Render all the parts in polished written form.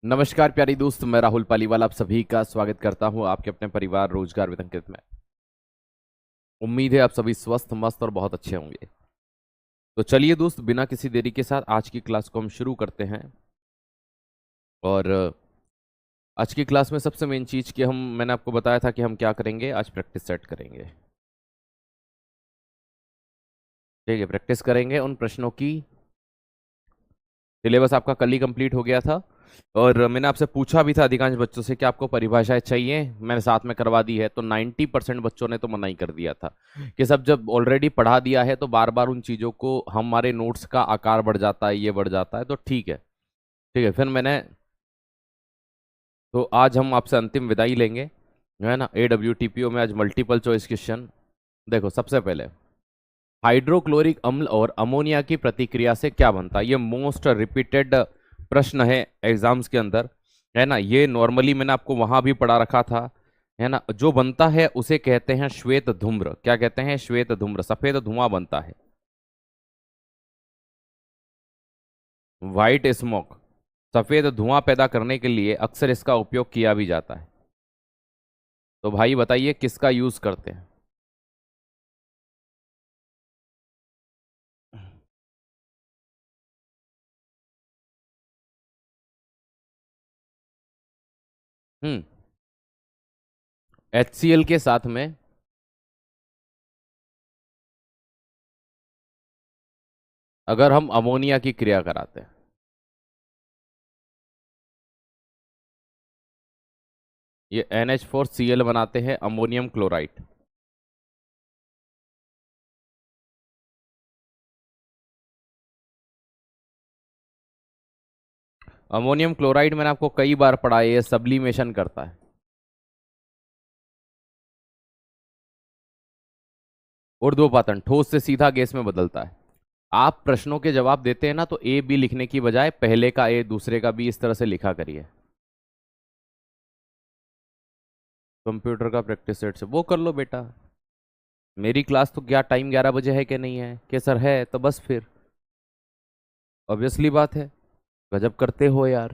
नमस्कार प्यारी दोस्त, मैं राहुल पालीवाल आप सभी का स्वागत करता हूं आपके अपने परिवार रोजगार वितंकित में। उम्मीद है आप सभी स्वस्थ मस्त और बहुत अच्छे होंगे। तो चलिए दोस्त, बिना किसी देरी के साथ आज की क्लास को हम शुरू करते हैं। और आज की क्लास में सबसे मेन चीज कि मैंने आपको बताया था कि हम क्या करेंगे, आज प्रैक्टिस सेट करेंगे। ठीक है, प्रैक्टिस करेंगे उन प्रश्नों की। सिलेबस आपका कल ही कंप्लीट हो गया था और मैंने आपसे पूछा भी था अधिकांश बच्चों से कि आपको परिभाषाएं चाहिए, मैंने साथ में करवा दी है। तो 90% बच्चों ने तो मना ही कर दिया था कि सब जब ऑलरेडी पढ़ा दिया है तो बार बार उन चीज़ों को हमारे नोट्स का आकार बढ़ जाता है, ये बढ़ जाता है। तो ठीक है, ठीक है, फिर मैंने तो आज हम आपसे अंतिम विदाई लेंगे, है ना। AWTPO में आज मल्टीपल चॉइस क्वेश्चन। देखो, सबसे पहले हाइड्रोक्लोरिक अम्ल और अमोनिया की प्रतिक्रिया से क्या बनता है। ये मोस्ट रिपीटेड प्रश्न है एग्जाम्स के अंदर, है ना। ये नॉर्मली मैंने आपको वहां भी पढ़ा रखा था, है ना। जो बनता है उसे कहते हैं श्वेत धूम्र। क्या कहते हैं? श्वेत धूम्र। सफेद धुआं बनता है, व्हाइट स्मोक। सफेद धुआं पैदा करने के लिए अक्सर इसका उपयोग किया भी जाता है। तो भाई बताइए किसका यूज करते हैं? हम्म HCl के साथ में अगर हम अमोनिया की क्रिया कराते हैं, ये NH4Cl बनाते हैं, अमोनियम क्लोराइड। अमोनियम क्लोराइड मैंने आपको कई बार पढ़ा है, ये सब्लिमेशन करता है ऊर्ध्वपातन, ठोस से सीधा गैस में बदलता है। आप प्रश्नों के जवाब देते हैं ना, तो ए बी लिखने की बजाय पहले का ए दूसरे का बी इस तरह से लिखा करिए। कंप्यूटर का प्रैक्टिस सेट से वो कर लो बेटा। मेरी क्लास तो क्या टाइम 11 बजे है कि नहीं है? कि सर है तो बस फिर ऑब्वियसली बात है। गजब करते हो यार,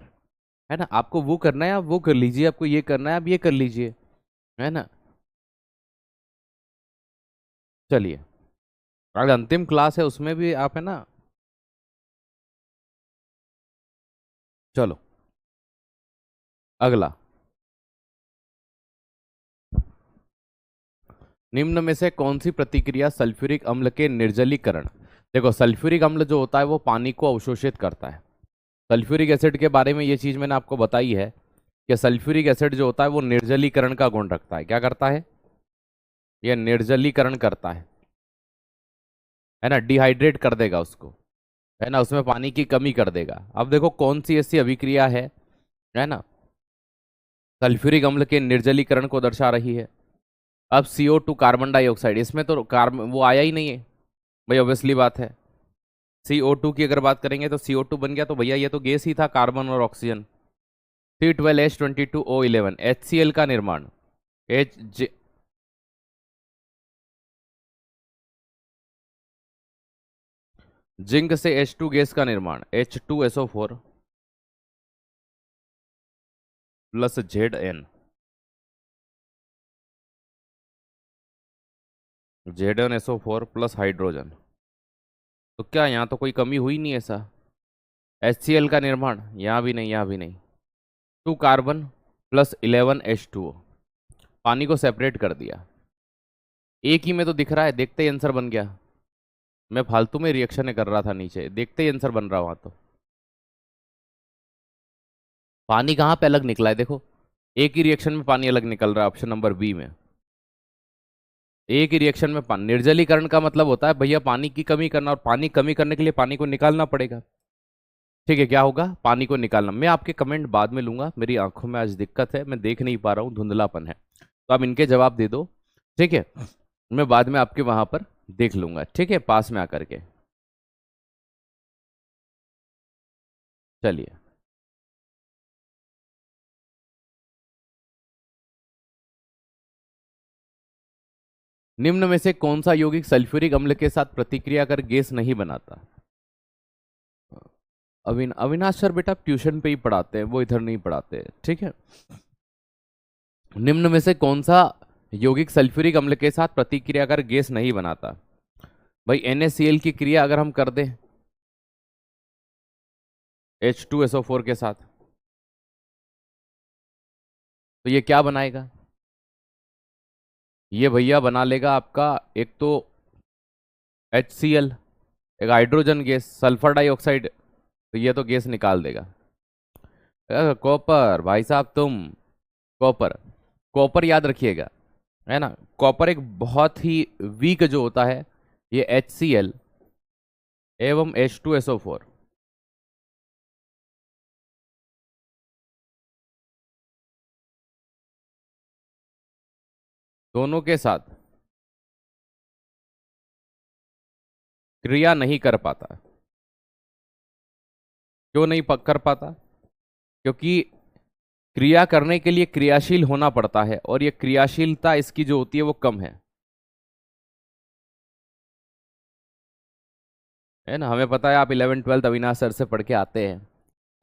है ना। आपको वो करना है आप वो कर लीजिए, आपको ये करना है आप ये कर लीजिए, है ना। चलिए, आज अंतिम क्लास है, उसमें भी आप, है ना। चलो अगला, निम्न में से कौन सी प्रतिक्रिया सल्फ्यूरिक अम्ल के निर्जलीकरण। देखो, सल्फ्यूरिक अम्ल जो होता है वो पानी को अवशोषित करता है। सल्फ्यूरिक एसिड के बारे में ये चीज मैंने आपको बताई है कि सल्फ्यूरिक एसिड जो होता है वो निर्जलीकरण का गुण रखता है। क्या करता है? ये निर्जलीकरण करता है ना। डिहाइड्रेट कर देगा उसको, है ना, उसमें पानी की कमी कर देगा। अब देखो कौन सी ऐसी अभिक्रिया है ना, सल्फ्यूरिक अम्ल के निर्जलीकरण को दर्शा रही है। अब CO2 कार्बन डाइऑक्साइड, इसमें तो कार्बन वो आया ही नहीं है भाई, ऑब्वियसली बात है। CO2 की अगर बात करेंगे तो CO2 बन गया, तो भैया ये तो गैस ही था, कार्बन और ऑक्सीजन। C12H22O11 HCl का निर्माण। एच जिंक से H2 गैस का निर्माण, H2SO4 plus Zn। Zn SO4 plus hydrogen. तो क्या यहाँ तो कोई कमी हुई नहीं ऐसा? HCl का निर्माण, यहाँ भी नहीं, यहाँ भी नहीं। 2 कार्बन प्लस 11H2O, पानी को सेपरेट कर दिया। एक ही में तो दिख रहा है, देखते ही आंसर बन गया। मैं फालतू में रिएक्शन कर रहा था नीचे, देखते ही आंसर बन रहा वहां तो। पानी कहाँ पे अलग निकला है? देखो, एक ही रिएक्शन में पानी अलग निकल रहा है, ऑप्शन नंबर बी में। एक ही रिएक्शन में पानी, निर्जलीकरण का मतलब होता है भैया पानी की कमी करना, और पानी कमी करने के लिए पानी को निकालना पड़ेगा। ठीक है, क्या होगा? पानी को निकालना। मैं आपके कमेंट बाद में लूंगा, मेरी आंखों में आज दिक्कत है, मैं देख नहीं पा रहा हूँ, धुंधलापन है। तो आप इनके जवाब दे दो, ठीक है। मैं बाद में आपके वहां पर देख लूंगा, ठीक है, पास में आकर के। चलिए, निम्न में से कौन सा यौगिक सल्फ्यूरिक अम्ल के साथ प्रतिक्रिया कर गैस नहीं बनाता? अविनाश सर बेटा ट्यूशन पे ही पढ़ाते हैं, वो इधर नहीं पढ़ाते, ठीक है। निम्न में से कौन सा यौगिक सल्फ्यूरिक अम्ल के साथ प्रतिक्रिया कर गैस नहीं बनाता? भाई NaCl की क्रिया अगर हम कर दें H2SO4 के साथ, तो ये क्या बनाएगा? ये भैया बना लेगा आपका एक तो HCl, एक हाइड्रोजन गैस, सल्फर डाइऑक्साइड, तो ये तो गैस निकाल देगा। कॉपर भाई साहब तुम, कॉपर, कॉपर याद रखिएगा, है ना। कॉपर एक बहुत ही वीक जो होता है, ये HCl एवं H2SO4 दोनों के साथ क्रिया नहीं कर पाता। क्यों नहीं कर पाता? क्योंकि क्रिया करने के लिए क्रियाशील होना पड़ता है, और ये क्रियाशीलता इसकी जो होती है वो कम है ना। हमें पता है आप 11वीं 12वीं अविनाश सर से पढ़ के आते हैं,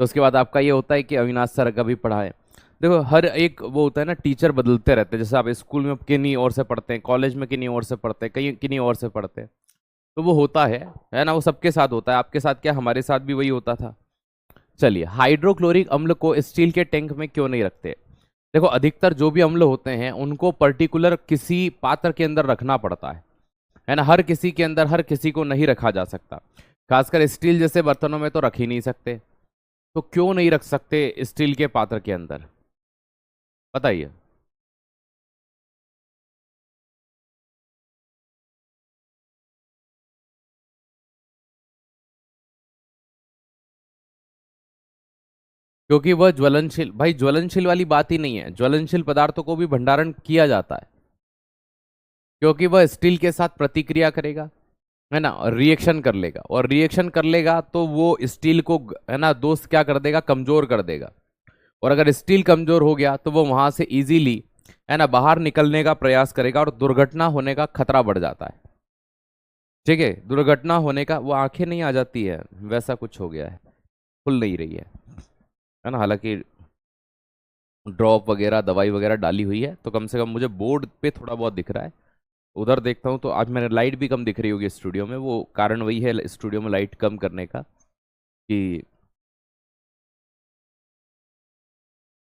तो उसके बाद आपका ये होता है कि अविनाश सर का भी पढ़ाए। देखो हर एक वो होता है ना, टीचर बदलते रहते हैं, जैसे आप स्कूल में किन्हीं और से पढ़ते हैं, कॉलेज में किन्हीं और से पढ़ते हैं, कहीं किन्हीं और से पढ़ते हैं, तो वो होता है ना, वो सबके साथ होता है। आपके साथ क्या, हमारे साथ भी वही होता था। चलिए, हाइड्रोक्लोरिक अम्ल को स्टील के टैंक में क्यों नहीं रखते? देखो अधिकतर जो भी अम्ल होते हैं उनको पर्टिकुलर किसी पात्र के अंदर रखना पड़ता है ना। हर किसी के अंदर हर किसी को नहीं रखा जा सकता, खासकर स्टील जैसे बर्तनों में तो रख ही नहीं सकते। तो क्यों नहीं रख सकते स्टील के पात्र के अंदर, बताइए। क्योंकि वह ज्वलनशील, भाई ज्वलनशील वाली बात ही नहीं है, ज्वलनशील पदार्थों को भी भंडारण किया जाता है, क्योंकि वह स्टील के साथ प्रतिक्रिया करेगा, है ना, और रिएक्शन कर लेगा, और रिएक्शन कर लेगा तो वो स्टील को, है ना, दोस्त क्या कर देगा, कमजोर कर देगा। और अगर स्टील कमजोर हो गया तो वो वहां से इजीली, है ना, बाहर निकलने का प्रयास करेगा, और दुर्घटना होने का खतरा बढ़ जाता है। ठीक है, दुर्घटना होने का, वो आंखें नहीं आ जाती है, वैसा कुछ हो गया है, खुल नहीं रही है ना। हालांकि ड्रॉप वगैरह दवाई वगैरह डाली हुई है, तो कम से कम मुझे बोर्ड पे थोड़ा बहुत दिख रहा है। उधर देखता हूँ तो आज मैंने लाइट भी कम दिख रही होगी स्टूडियो में, वो कारण वही है स्टूडियो में लाइट कम करने का, कि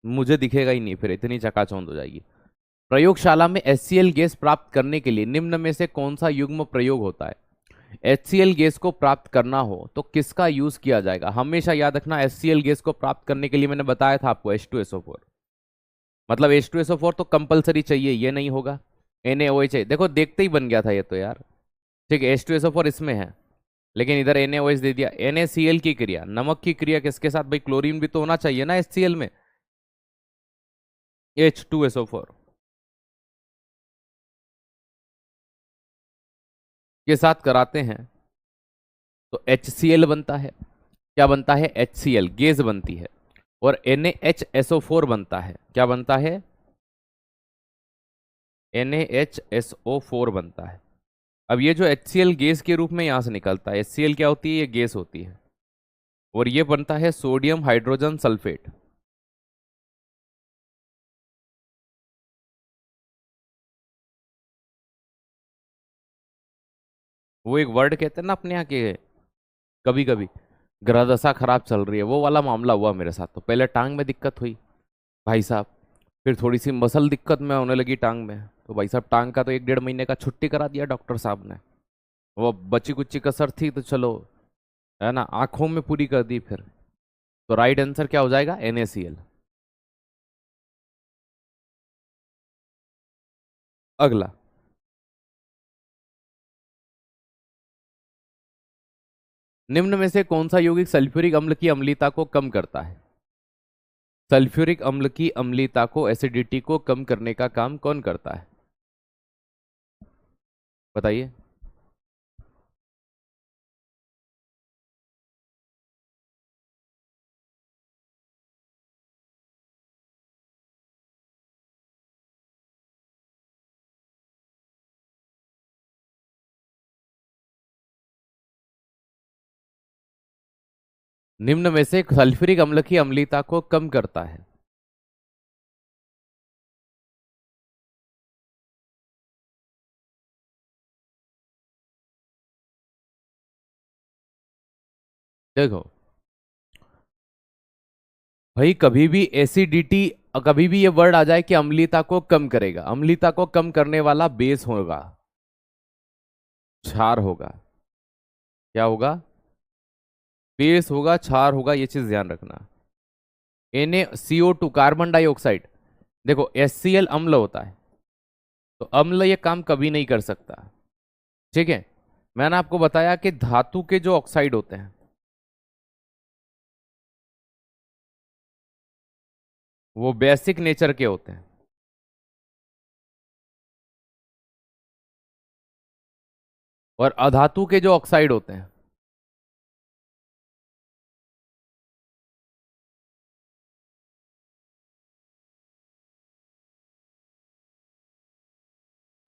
मुझे दिखेगा ही नहीं, फिर इतनी चकाचौंध हो जाएगी। प्रयोगशाला में HCl गैस प्राप्त करने के लिए निम्न में से कौन सा युग्म प्रयोग होता है? HCl गैस को प्राप्त करना हो तो किसका यूज किया जाएगा? हमेशा याद रखना, HCl गैस को प्राप्त करने के लिए मैंने बताया था आपको H2SO4, मतलब H2SO4 तो कंपलसरी चाहिए, ये नहीं होगा। NaOH चाहिए, देखो देखते ही बन गया था ये तो यार। ठीक है, H2SO4 इसमें है, लेकिन इधर NaOH दे दिया। NaCl की क्रिया, नमक की क्रिया किसके साथ? भाई क्लोरीन भी तो होना चाहिए ना HCl में, H2SO4 के साथ कराते हैं तो HCl बनता है। क्या बनता है? HCl गैस बनती है। और NaHSO4 बनता है, क्या बनता है? NaHSO4 बनता है। अब ये जो HCl गैस के रूप में यहां से निकलता है, HCl क्या होती है? ये गैस होती है, और ये बनता है सोडियम हाइड्रोजन सल्फेट। वो एक वर्ड कहते हैं ना अपने यहाँ के, कभी कभी ग्रह दशा खराब चल रही है, वो वाला मामला हुआ मेरे साथ। तो पहले टांग में दिक्कत हुई भाई साहब, फिर थोड़ी सी मसल दिक्कत में होने लगी टांग में, तो भाई साहब टांग का तो 1 1.5 महीने का छुट्टी करा दिया डॉक्टर साहब ने। वो बची कुची कसर थी तो चलो, है ना, आंखों में पूरी कर दी फिर। तो राइट आंसर क्या हो जाएगा? NaCl। अगला, निम्न में से कौन सा यौगिक सल्फ्यूरिक अम्ल की अम्लता को कम करता है? सल्फ्यूरिक अम्ल की अम्लता को, एसिडिटी को कम करने का काम कौन करता है, बताइए। निम्न में से सल्फ्यूरिक अम्ल की अम्लीयता को कम करता है। देखो भाई, कभी भी एसिडिटी, कभी भी ये वर्ड आ जाए कि अम्लीयता को कम करेगा, अम्लीयता को कम करने वाला बेस होगा, क्षार होगा। क्या होगा? बेस होगा, क्षार होगा, ये चीज ध्यान रखना। NaCO2 कार्बन डाइऑक्साइड, देखो HCl अम्ल होता है, तो अम्ल ये काम कभी नहीं कर सकता। ठीक है, मैंने आपको बताया कि धातु के जो ऑक्साइड होते हैं वो बेसिक नेचर के होते हैं, और अधातु के जो ऑक्साइड होते हैं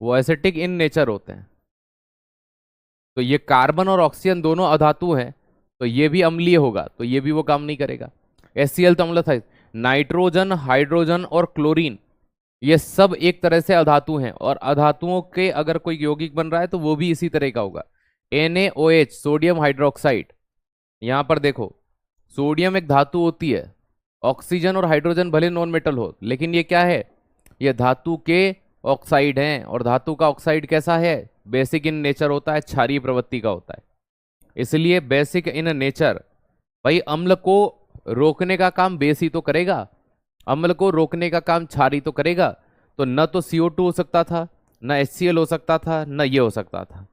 वो एसिटिक इन नेचर होते हैं। तो ये कार्बन और ऑक्सीजन दोनों अधातु हैं, तो ये भी अम्लीय होगा, तो ये भी वो काम नहीं करेगा। HCl तो अम्ल था। नाइट्रोजन, हाइड्रोजन और क्लोरीन, ये सब एक तरह से अधातु हैं, और अधातुओं के अगर कोई यौगिक बन रहा है तो वो भी इसी तरह का होगा। NaOH, सोडियम हाइड्रोक्साइड, यहां पर देखो सोडियम एक धातु होती है, ऑक्सीजन और हाइड्रोजन भले नॉन मेटल हो, लेकिन ये क्या है? ये धातु के ऑक्साइड हैं, और धातु का ऑक्साइड कैसा है? बेसिक इन नेचर होता है, क्षारीय प्रवृत्ति का होता है। इसलिए बेसिक इन नेचर, भाई अम्ल को रोकने का काम बेस ही तो करेगा, अम्ल को रोकने का काम क्षार ही तो करेगा। तो न तो CO2 हो सकता था, न HCl हो सकता था, न ये हो सकता था।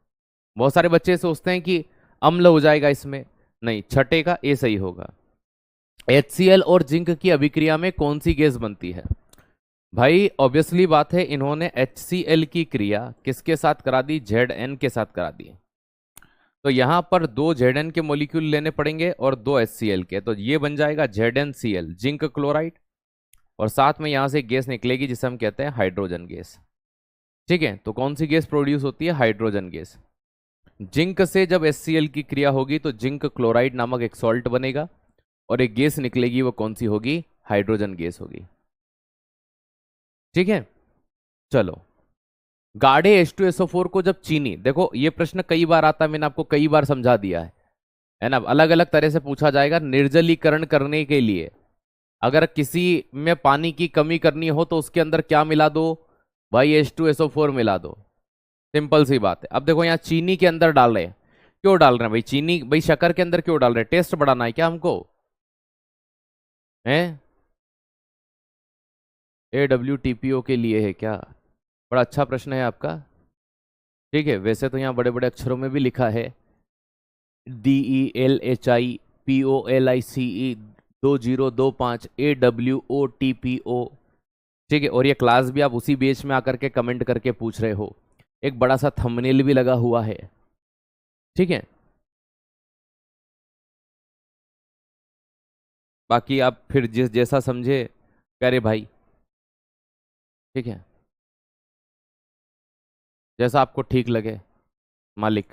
बहुत सारे बच्चे सोचते हैं कि अम्ल हो जाएगा इसमें, नहीं, छठे का ए सही होगा। HCl और जिंक की अभिक्रिया में कौन सी गैस बनती है? भाई ऑब्वियसली बात है, इन्होंने HCl की क्रिया किसके साथ करा दी? Zn के साथ करा दी। तो यहां पर दो Zn के मॉलिक्यूल लेने पड़ेंगे और दो HCl के, तो ये बन जाएगा ZnCl, जिंक क्लोराइड, और साथ में यहां से गैस निकलेगी जिसे हम कहते हैं हाइड्रोजन गैस। ठीक है, तो कौन सी गैस प्रोड्यूस होती है? Hydrogen gas. जिंक से जब HCl की क्रिया होगी तो जिंक क्लोराइड नामक एक सॉल्ट बनेगा, और एक गैस निकलेगी, वो कौन सी होगी? हाइड्रोजन गैस होगी। ठीक है, चलो। गाढ़े H2SO4 को जब चीनी, देखो ये प्रश्न कई बार आता है, मैंने आपको कई बार समझा दिया है ना? अलग अलग तरह से पूछा जाएगा। निर्जलीकरण करने के लिए अगर किसी में पानी की कमी करनी हो तो उसके अंदर क्या मिला दो? भाई H2SO4 मिला दो, सिंपल सी बात है। अब देखो यहाँ चीनी के अंदर डाल रहे हैं, क्यों डाल रहे हैं भाई? चीनी, भाई शक्कर के अंदर क्यों डाल रहे हैं? टेस्ट बढ़ाना है क्या हमको? है AWTPO के लिए है क्या? बड़ा अच्छा प्रश्न है आपका। ठीक है, वैसे तो यहाँ बड़े बड़े अक्षरों में भी लिखा है DELHIPOLICE 2025 AWOTPO। ठीक है, और ये क्लास भी आप उसी बेच में आकर के कमेंट करके पूछ रहे हो, एक बड़ा सा थंबनेल भी लगा हुआ है। ठीक है, बाकी आप फिर जिस जैसा समझे करे भाई। ठीक है, जैसा आपको ठीक लगे मालिक।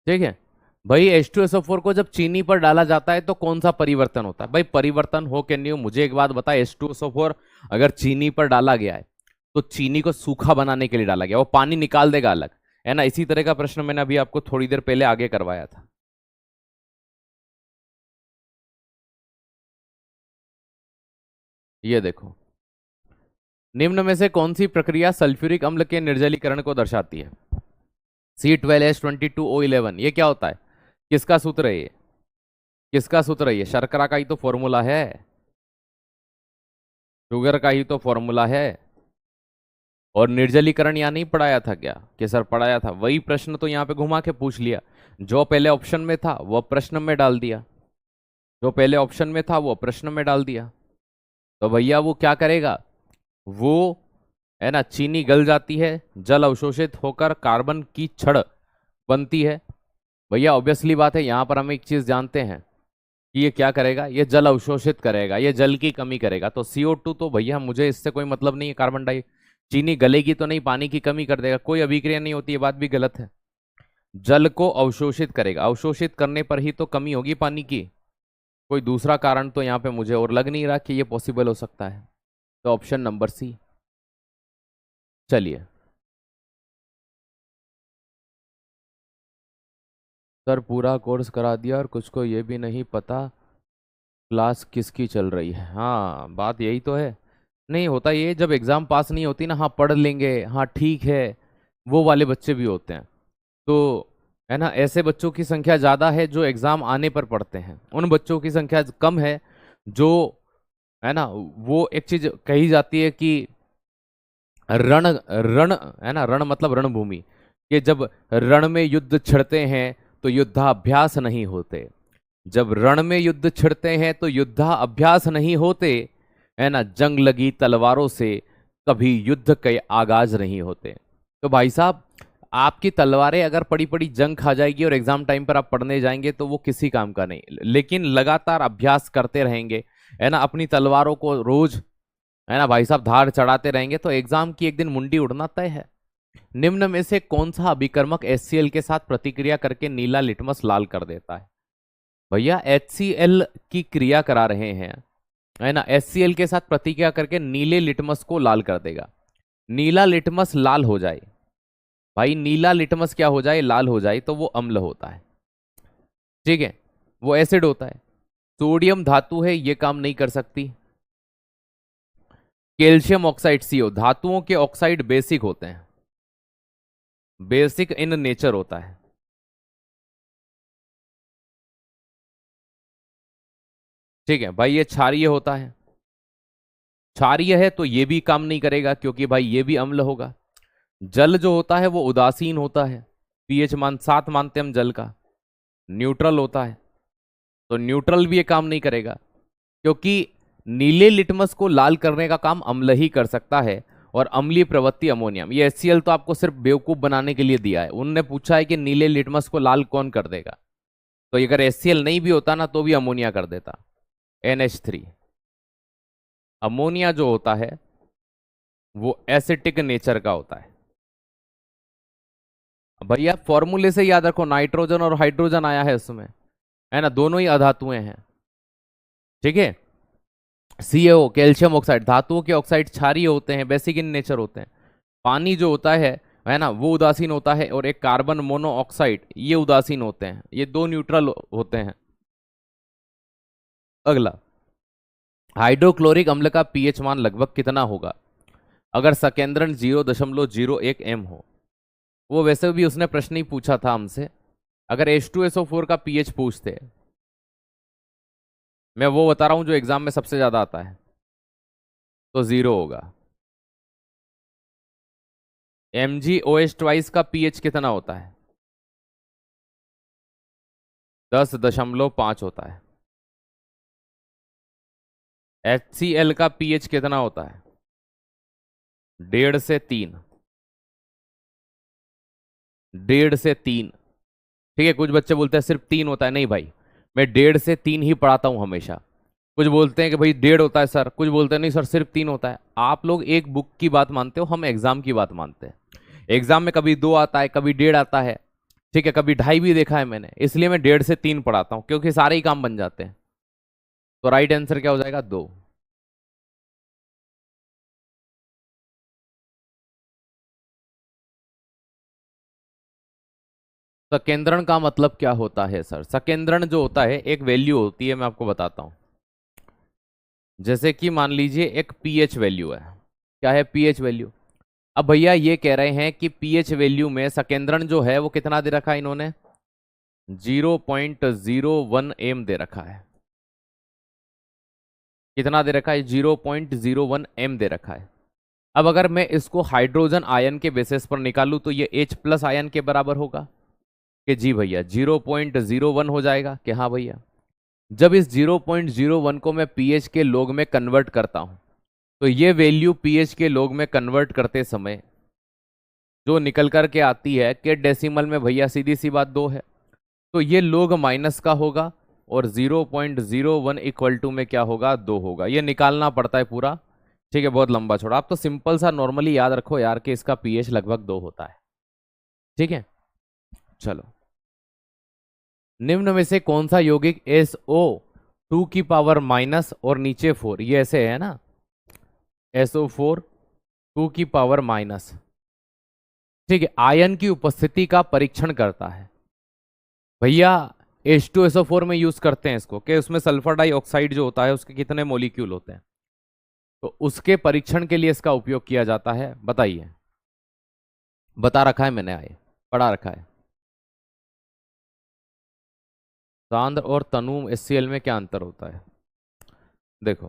ठीक है भाई, H2SO4 को जब चीनी पर डाला जाता है तो कौन सा परिवर्तन होता है? भाई परिवर्तन हो कि नहीं हो, मुझे एक बात बता। H2SO4 अगर चीनी पर डाला गया है तो चीनी को सूखा बनाने के लिए डाला गया, वो पानी निकाल देगा अलग, है ना? इसी तरह का प्रश्न मैंने अभी आपको थोड़ी देर पहले आगे करवाया था। ये देखो, निम्न में से कौन सी प्रक्रिया सल्फ्यूरिक अम्ल के निर्जलीकरण को दर्शाती है? C12H22O11, ये क्या होता है? किसका सूत्र है ये? किसका सूत्र है ये? शर्करा का ही तो फॉर्मूला है, शुगर का ही तो फॉर्मूला है। और निर्जलीकरण यहाँ नहीं पढ़ाया था क्या? कि सर पढ़ाया था। वही प्रश्न तो यहाँ पे घुमा के पूछ लिया, जो पहले ऑप्शन में था वो प्रश्न में डाल दिया, जो पहले ऑप्शन में था वो प्रश्न में डाल दिया। तो भैया वो क्या करेगा? वो, है ना, चीनी गल जाती है, जल अवशोषित होकर कार्बन की छड़ बनती है। भैया ऑब्वियसली बात है, यहाँ पर हम एक चीज जानते हैं कि ये क्या करेगा? ये जल अवशोषित करेगा, ये जल की कमी करेगा। तो CO2 तो भैया मुझे इससे कोई मतलब नहीं है, कार्बन डाई चीनी गलेगी तो नहीं, पानी की कमी कर देगा, कोई अभिक्रिया नहीं होती, ये बात भी गलत है। जल को अवशोषित करेगा, अवशोषित करने पर ही तो कमी होगी पानी की, कोई दूसरा कारण तो यहाँ पे मुझे और लग नहीं रहा कि ये पॉसिबल हो सकता है। तो ऑप्शन नंबर सी। चलिए सर, पूरा कोर्स करा दिया और कुछ को ये भी नहीं पता क्लास किसकी चल रही है। हाँ, बात यही तो है। नहीं होता ये, जब एग्जाम पास नहीं होती ना, हाँ पढ़ लेंगे, हाँ ठीक है, वो वाले बच्चे भी होते हैं। तो है ना, ऐसे बच्चों की संख्या ज़्यादा है जो एग्ज़ाम आने पर पढ़ते हैं, उन बच्चों की संख्या कम है जो, है ना, वो एक चीज़ कही जाती है कि रण रण, है ना, रण मतलब रणभूमि, कि जब रण में युद्ध छिड़ते हैं तो युद्धाभ्यास नहीं होते, जब रण में युद्ध छिड़ते हैं तो युद्धाभ्यास नहीं होते, है ना, जंग लगी तलवारों से कभी युद्ध के आगाज नहीं होते। तो भाई साहब, आपकी तलवारें अगर पड़ी पड़ी जंग खा जाएगी और एग्जाम टाइम पर आप पढ़ने जाएंगे तो वो किसी काम का नहीं, लेकिन लगातार अभ्यास करते रहेंगे, है ना, अपनी तलवारों को रोज, है ना भाई साहब, धार चढ़ाते रहेंगे तो एग्जाम की एक दिन मुंडी उड़ना तय है। निम्न में से कौन सा अभिकर्मक HCl के साथ प्रतिक्रिया करके नीला लिटमस लाल कर देता है? भैया HCl की क्रिया करा रहे हैं, है ना, HCl के साथ प्रतिक्रिया करके नीले लिटमस को लाल कर देगा। नीला लिटमस लाल हो जाए, भाई नीला लिटमस क्या हो जाए, लाल हो जाए, तो वो अम्ल होता है, ठीक है, वो एसिड होता है। सोडियम धातु है, ये काम नहीं कर सकती। कैल्शियम ऑक्साइड CO, धातुओं के ऑक्साइड बेसिक होते हैं, बेसिक इन नेचर होता है। ठीक है भाई, ये क्षारीय होता है, क्षारीय है तो ये भी काम नहीं करेगा क्योंकि भाई ये भी अम्ल होगा। जल जो होता है वो उदासीन होता है, pH मान 7 मानते हम जल का, न्यूट्रल होता है, तो न्यूट्रल भी ये काम नहीं करेगा क्योंकि नीले लिटमस को लाल करने का काम अम्ल ही कर सकता है, और अम्लीय प्रवृत्ति अमोनियम। ये HCl तो आपको सिर्फ बेवकूफ बनाने के लिए दिया है, उनने पूछा है कि नीले लिटमस को लाल कौन कर देगा, तो अगर HCl नहीं भी होता ना तो भी अमोनिया कर देता, NH3। अमोनिया जो होता है वो एसिटिक नेचर का होता है। भैया फॉर्मूले से याद रखो, नाइट्रोजन और हाइड्रोजन आया है उसमें, है ना, दोनों ही अधातुएं हैं, ठीक है। CaO कैल्शियम ऑक्साइड, धातुओं के ऑक्साइड क्षारीय होते हैं, बेसिक इन नेचर होते हैं। पानी जो होता है ना, वो उदासीन होता है, और एक कार्बन मोनोऑक्साइड ये उदासीन होते हैं, ये दो न्यूट्रल होते हैं। अगला, हाइड्रोक्लोरिक अम्ल का pH मान लगभग कितना होगा अगर सकेंद्रण 0.01 m हो? वो वैसे भी उसने प्रश्न ही पूछा था हमसे, अगर H2SO4 का pH पूछते, मैं वो बता रहा हूं जो एग्जाम में सबसे ज्यादा आता है, तो 0 होगा। MgOH ट्वाइस का pH कितना होता है? 10.5 होता है। HCl का pH कितना होता है? 1.5 से 3, 1.5 से 3, ठीक है। कुछ बच्चे बोलते हैं सिर्फ 3 होता है, नहीं भाई, मैं 1.5 से 3 ही पढ़ाता हूं हमेशा। कुछ बोलते हैं कि भाई 1.5 होता है सर, कुछ बोलते हैं नहीं सर सिर्फ 3 होता है। आप लोग एक बुक की बात मानते हो, हम एग्जाम की बात मानते हैं। एग्जाम में कभी 2 आता है, कभी 1.5 आता है, ठीक है, कभी 2.5 भी देखा है मैंने, इसलिए मैं 1.5 से 3 पढ़ाता हूँ क्योंकि सारे ही काम बन जाते हैं। तो राइट आंसर क्या हो जाएगा? 2। सकेंद्रण का मतलब क्या होता है सर? सकेंद्रण जो होता है एक वैल्यू होती है, मैं आपको बताता हूं। जैसे कि मान लीजिए एक pH वैल्यू है, क्या है pH वैल्यू? अब भैया ये कह रहे हैं कि pH वैल्यू में सकेंद्रण जो है वो कितना दे रखा है इन्होंने? 0.01 m दे रखा है। कितना दे रखा है? 0.01 m दे रखा है। अब अगर मैं इसको हाइड्रोजन आयन के बेसिस पर निकालूं तो ये H+ आयन के बराबर होगा कि जी भैया 0.01 हो जाएगा कि हाँ भैया। जब इस 0.01 को मैं pH के लोग में कन्वर्ट करता हूं तो ये वैल्यू pH के लोग में कन्वर्ट करते समय जो निकल कर के आती है कि डेसिमल में भैया सीधी सी बात 2 है, तो ये लोग माइनस का होगा और 0.01 इक्वल टू में क्या होगा? 2 होगा। ये निकालना पड़ता है पूरा, ठीक है, बहुत लंबा छोड़ा। आप तो सिंपल सा नॉर्मली याद रखो यार कि इसका पीएच लगभग 2 होता है। ठीक है, चलो। निम्न में से कौन सा यौगिक SO2 की पावर- और नीचे 4, ये ऐसे है ना, SO4 2 की पावर-। ठीक है, आयन की उपस्थिति का परीक्षण करता है भैया। H2SO4 में यूज करते हैं इसको कि उसमें सल्फर डाइऑक्साइड जो होता है उसके कितने मोलिक्यूल होते हैं, तो उसके परीक्षण के लिए इसका उपयोग किया जाता है। बताइए, बता रखा है मैंने, आए पढ़ा रखा है। सांद्र और तनु HCl में क्या अंतर होता है? देखो,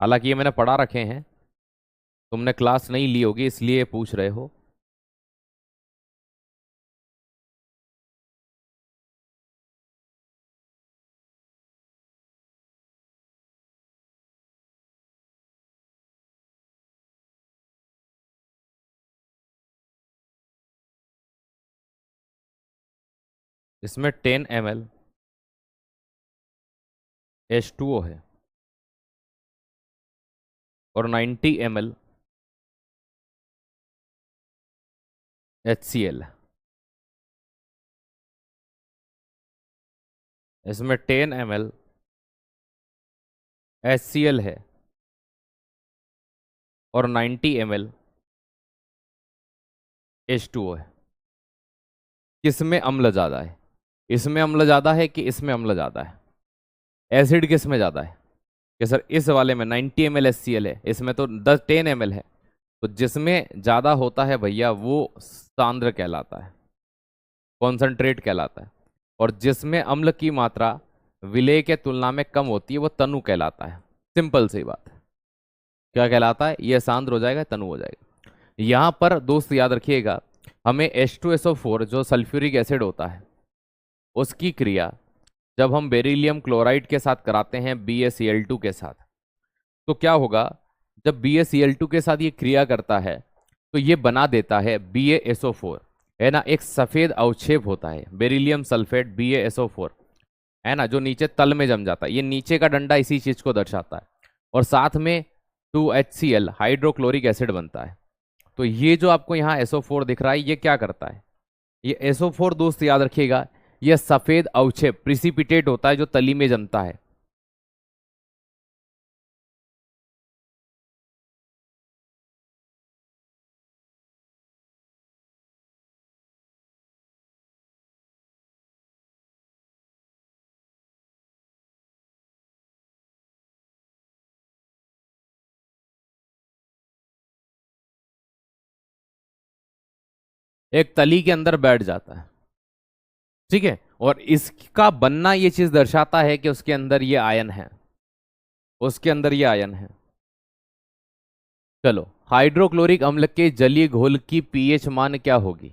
हालांकि ये मैंने पढ़ा रखे हैं, तुमने क्लास नहीं ली होगी इसलिए पूछ रहे हो। इसमें 10 ml H2O है और 90 ml HCl है। इसमें 10 ml HCl है और 90 ml H2O है। किसमें अम्ल ज्यादा है? इसमें अम्ल ज्यादा है कि इसमें अम्ल ज्यादा है? एसिड किस में ज्यादा है? कि सर इस वाले में 90 ml HCl है, इसमें तो 10 ml है। तो जिसमें ज्यादा होता है भैया वो सांद्र कहलाता है, कॉन्सेंट्रेट कहलाता है। और जिसमें अम्ल की मात्रा विलेय के तुलना में कम होती है वो तनु कहलाता है। सिंपल सी बात है। क्या कहलाता है? ये सांद्र हो जाएगा, तनु हो जाएगा। यहां पर दोस्त याद रखिएगा, हमें H2SO4 जो सल्फ्यूरिक एसिड होता है उसकी क्रिया जब हम बेरिलियम क्लोराइड के साथ कराते हैं BaCl2 के साथ, तो क्या होगा? जब BaCl2 के साथ ये क्रिया करता है तो ये बना देता है BaSO4, है ना, एक सफेद अवक्षेप होता है बेरिलियम सल्फेट BaSO4, है ना, जो नीचे तल में जम जाता है। ये नीचे का डंडा इसी चीज को दर्शाता है। और साथ में 2HCl हाइड्रोक्लोरिक एसिड बनता है। तो ये जो आपको यहाँ SO4 दिख रहा है ये क्या करता है? ये SO4 दोस्त याद रखिएगा, ये सफेद अवक्षेप प्रिसिपिटेट होता है जो तली में जमता है। एक तली के अंदर बैठ जाता है। ठीक है, और इसका बनना ये चीज दर्शाता है कि उसके अंदर ये आयन है, उसके अंदर ये आयन है। चलो, हाइड्रोक्लोरिक अम्ल के जलीय घोल की पीएच मान क्या होगी?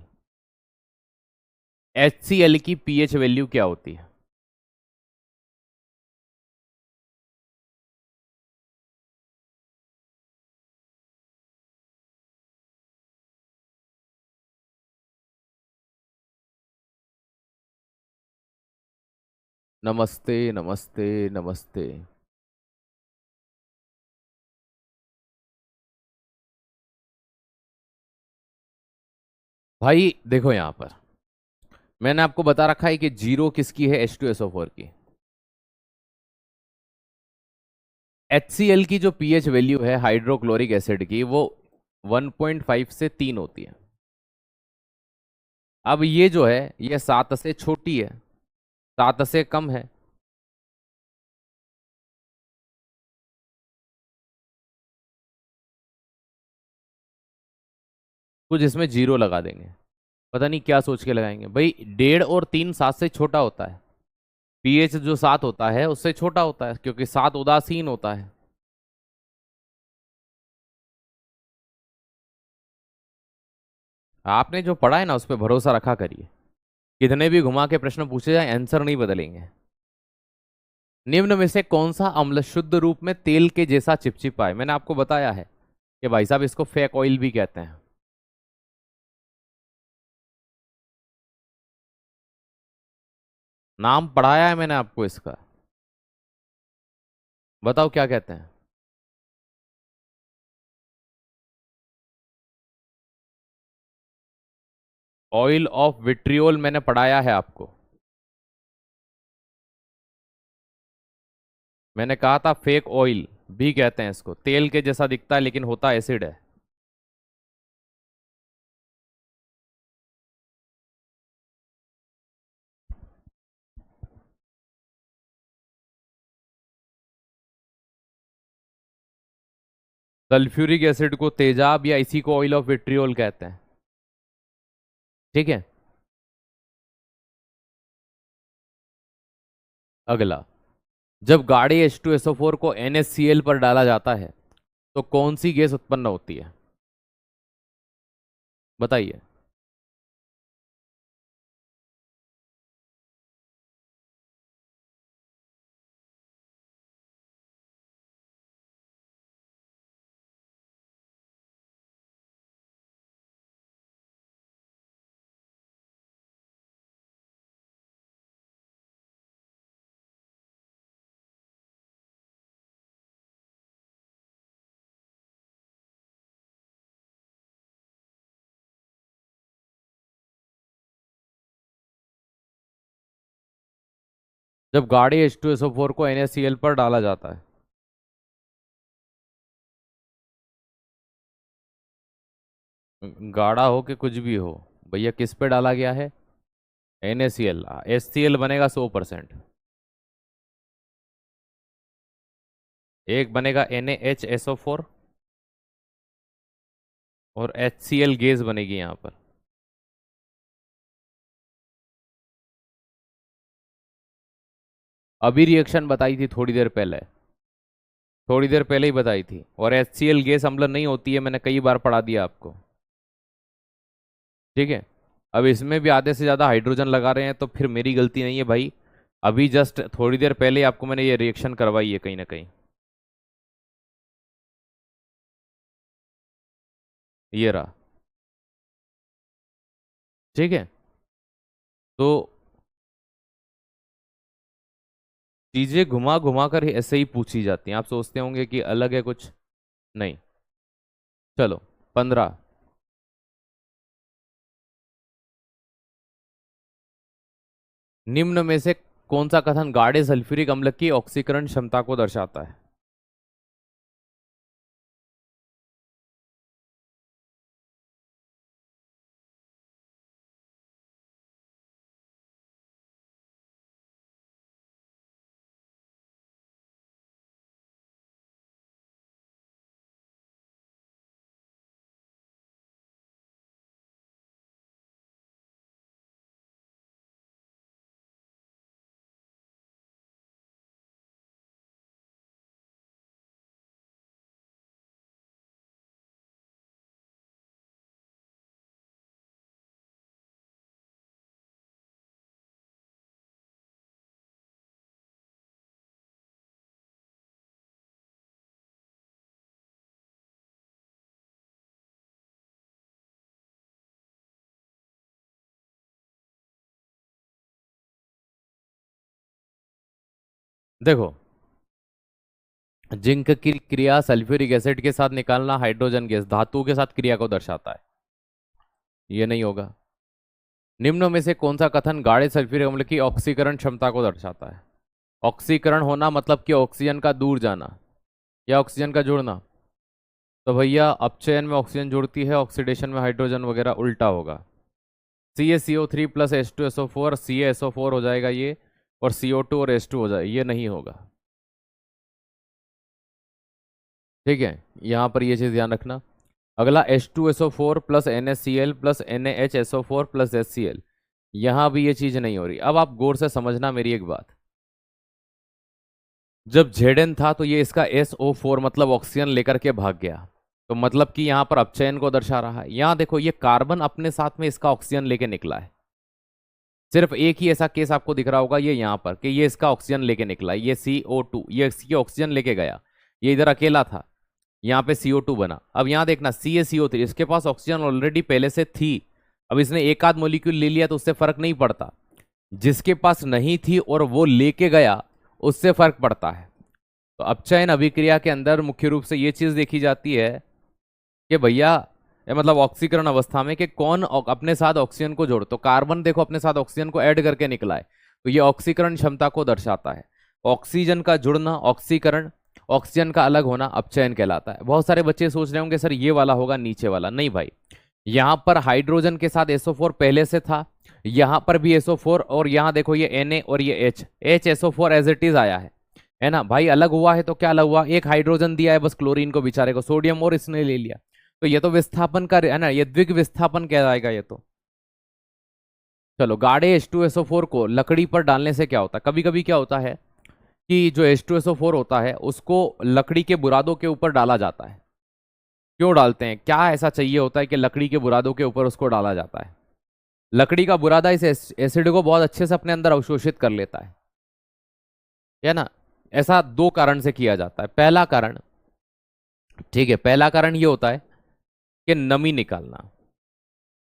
HCl की पीएच वैल्यू क्या होती है? नमस्ते नमस्ते नमस्ते। भाई देखो यहां पर मैंने आपको बता रखा है कि जीरो किसकी है, H2SO4 की। HCl की जो पीएच वैल्यू है हाइड्रोक्लोरिक एसिड की वो 1.5 से 3 होती है। अब ये जो है ये 7 से छोटी है, 7 से कम है। कुछ इसमें जीरो लगा देंगे, पता नहीं क्या सोच के लगाएंगे भाई। 1.5 और 3 7 से छोटा होता है। पीएच जो 7 होता है उससे छोटा होता है क्योंकि 7 उदासीन होता है। आपने जो पढ़ा है ना उस पर भरोसा रखा करिए। कितने भी घुमा के प्रश्न पूछे जाए आंसर नहीं बदलेंगे। निम्न में से कौन सा अम्ल शुद्ध रूप में तेल के जैसा चिपचिपा है? मैंने आपको बताया है कि भाई साहब इसको फेक ऑयल भी कहते हैं। नाम पढ़ाया है मैंने आपको इसका। बताओ क्या कहते हैं? ऑयल ऑफ विट्रियोल मैंने पढ़ाया है आपको। मैंने कहा था फेक ऑयल भी कहते हैं इसको, तेल के जैसा दिखता है लेकिन होता एसिड है। सल्फ्यूरिक एसिड को तेजाब या इसी को ऑयल ऑफ विट्रियोल कहते हैं। ठीक है। अगला, जब गाढ़े H2SO4 को NaCl पर डाला जाता है तो कौन सी गैस उत्पन्न होती है? बताइए। जब गाढ़े H2SO4 को NaCl पर डाला जाता है। गाढ़ा हो कि कुछ भी हो, भैया किस पे डाला गया है? NaCl। HCl बनेगा 100%। एक बनेगा NaHSO4 और HCl गैस बनेगी यहां पर। अभी रिएक्शन बताई थी थोड़ी देर पहले, थोड़ी देर पहले ही बताई थी। और HCl गैस अम्ल नहीं होती है, मैंने कई बार पढ़ा दिया आपको। ठीक है। अब इसमें भी आधे से ज्यादा हाइड्रोजन लगा रहे हैं तो फिर मेरी गलती नहीं है भाई। अभी जस्ट थोड़ी देर पहले ही आपको मैंने ये रिएक्शन करवाई है कहीं ना कहीं। ये रहा। ठीक है। तो चीजें घुमा घुमा कर ऐसे ही पूछी जाती हैं, आप सोचते होंगे कि अलग है कुछ। नहीं। चलो। 15। निम्न में से कौन सा कथन गाढ़े सल्फ्यूरिक अम्ल की ऑक्सीकरण क्षमता को दर्शाता है? देखो, जिंक की क्रिया सल्फ्यूरिक एसिड के साथ निकालना हाइड्रोजन गैस धातु के साथ क्रिया को दर्शाता है। ये नहीं होगा। निम्नों में से कौन सा कथन गाढ़े सल्फ्यूरिक अम्ल की ऑक्सीकरण क्षमता को दर्शाता है? ऑक्सीकरण होना मतलब कि ऑक्सीजन का दूर जाना या ऑक्सीजन का जुड़ना। तो भैया अपचयन में ऑक्सीजन जुड़ती है, ऑक्सीडेशन में हाइड्रोजन वगैरह उल्टा होगा। CaCO3 प्लस H2SO4 CaSO4 हो जाएगा ये, और CO2 और H2 हो जाएगा, ये नहीं होगा। ठीक है, यहां पर ये चीज ध्यान रखना। अगला H2SO4 plus NaCl plus NaHSO4 plus HCl, यहां भी ये चीज नहीं हो रही। अब आप गौर से समझना मेरी एक बात। जब Zn था तो ये इसका SO4 मतलब ऑक्सीजन लेकर के भाग गया, तो मतलब कि यहां पर अपचयन को दर्शा रहा है। यहां देखो, ये कार्बन अपने साथ में इसका ऑक्सीजन लेके निकला है। सिर्फ एक ही ऐसा केस आपको दिख रहा होगा, ये यहां पर, कि ये इसका ऑक्सीजन लेके निकला, ये CO2 ये इसकी ऑक्सीजन लेके गया, ये इधर अकेला था, यहाँ पे CO2 बना। अब यहाँ देखना CaCO3, इसके पास ऑक्सीजन ऑलरेडी पहले से थी। अब इसने एक आध मोलिक्यूल ले लिया तो उससे फर्क नहीं पड़ता, जिसके पास नहीं थी और वो लेके गया उससे फर्क पड़ता है। तो अपचयन अभिक्रिया के अंदर मुख्य रूप से ये चीज देखी जाती है कि भैया मतलब ऑक्सीकरण अवस्था में कि कौन अपने साथ ऑक्सीजन को जोड़, तो कार्बन देखो अपने साथ ऑक्सीजन को ऐड करके निकला है, तो ये ऑक्सीकरण क्षमता को दर्शाता है। ऑक्सीजन का जुड़ना ऑक्सीकरण, ऑक्सीजन का अलग होना अपचयन कहलाता है। बहुत सारे बच्चे सोच रहे होंगे सर ये वाला होगा नीचे वाला, नहीं भाई, यहां पर हाइड्रोजन के साथ SO4 पहले से था, यहां पर भी SO4, और यहां देखो ये Na और ये H SO4 as it is आया है ना भाई। अलग हुआ है तो क्या अलग हुआ, एक हाइड्रोजन दिया है बस क्लोरीन को बेचारे को, सोडियम और इसने ले लिया, तो ये तो विस्थापन का है ना, ये द्विग विस्थापन कहलाएगा ये तो। चलो गाढ़े H2SO4 को लकड़ी पर डालने से क्या होता है, कभी कभी क्या होता है कि जो H2SO4 होता है उसको लकड़ी के बुरादों के ऊपर डाला जाता है। क्यों डालते हैं, क्या ऐसा चाहिए होता है कि लकड़ी के बुरादों के ऊपर उसको डाला जाता है? लकड़ी का बुरादा इस एसिड को बहुत अच्छे से अपने अंदर अवशोषित कर लेता है ना। ऐसा दो कारण से किया जाता है। पहला कारण, ठीक है, पहला कारण ये होता है कि नमी निकालना,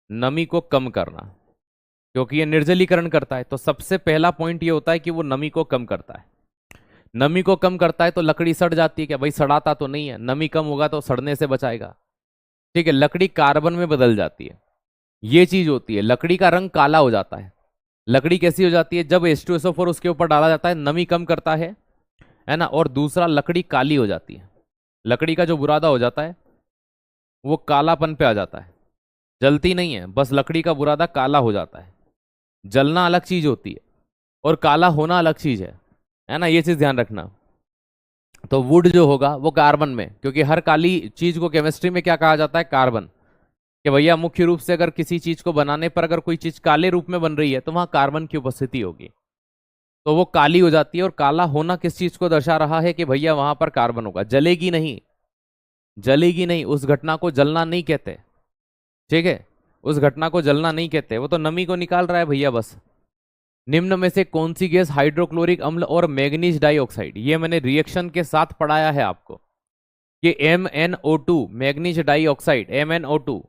नमी को कम करना, क्योंकि ये निर्जलीकरण करता है, तो सबसे पहला पॉइंट ये होता है कि वो नमी को कम करता है। नमी को कम करता है तो लकड़ी सड़ जाती है क्या, भाई सड़ाता तो नहीं है, नमी कम होगा तो सड़ने से बचाएगा, ठीक है। लकड़ी कार्बन में बदल जाती है, ये चीज होती है, लकड़ी का रंग काला हो जाता है। लकड़ी कैसी हो जाती है, जब H2SO4 उसके ऊपर डाला जाता है, नमी कम करता है ना, और दूसरा लकड़ी काली हो जाती है, लकड़ी का जो बुरादा हो जाता है वो कालापन पे आ जाता है, जलती नहीं है, बस लकड़ी का बुरादा काला हो जाता है। जलना अलग चीज होती है और काला होना अलग चीज है ना, ये चीज ध्यान रखना। तो वुड जो होगा वो कार्बन में, क्योंकि हर काली चीज को केमिस्ट्री में क्या कहा जाता है, कार्बन, कि भैया मुख्य रूप से अगर किसी चीज को बनाने पर अगर कोई चीज काले रूप में बन रही है तो वहां कार्बन की उपस्थिति होगी, तो वो काली हो जाती है। और काला होना किस चीज को दर्शा रहा है कि भैया वहां पर कार्बन होगा, जलेगी नहीं, जलेगी नहीं, उस घटना को जलना नहीं कहते, ठीक है, उस घटना को जलना नहीं कहते, वो तो नमी को निकाल रहा है भैया बस। निम्न में से कौन सी गैस हाइड्रोक्लोरिक अम्ल और मैग्नीज डाइऑक्साइड, ये मैंने रिएक्शन के साथ पढ़ाया है आपको कि MnO2 मैग्नीज डाइऑक्साइड MnO2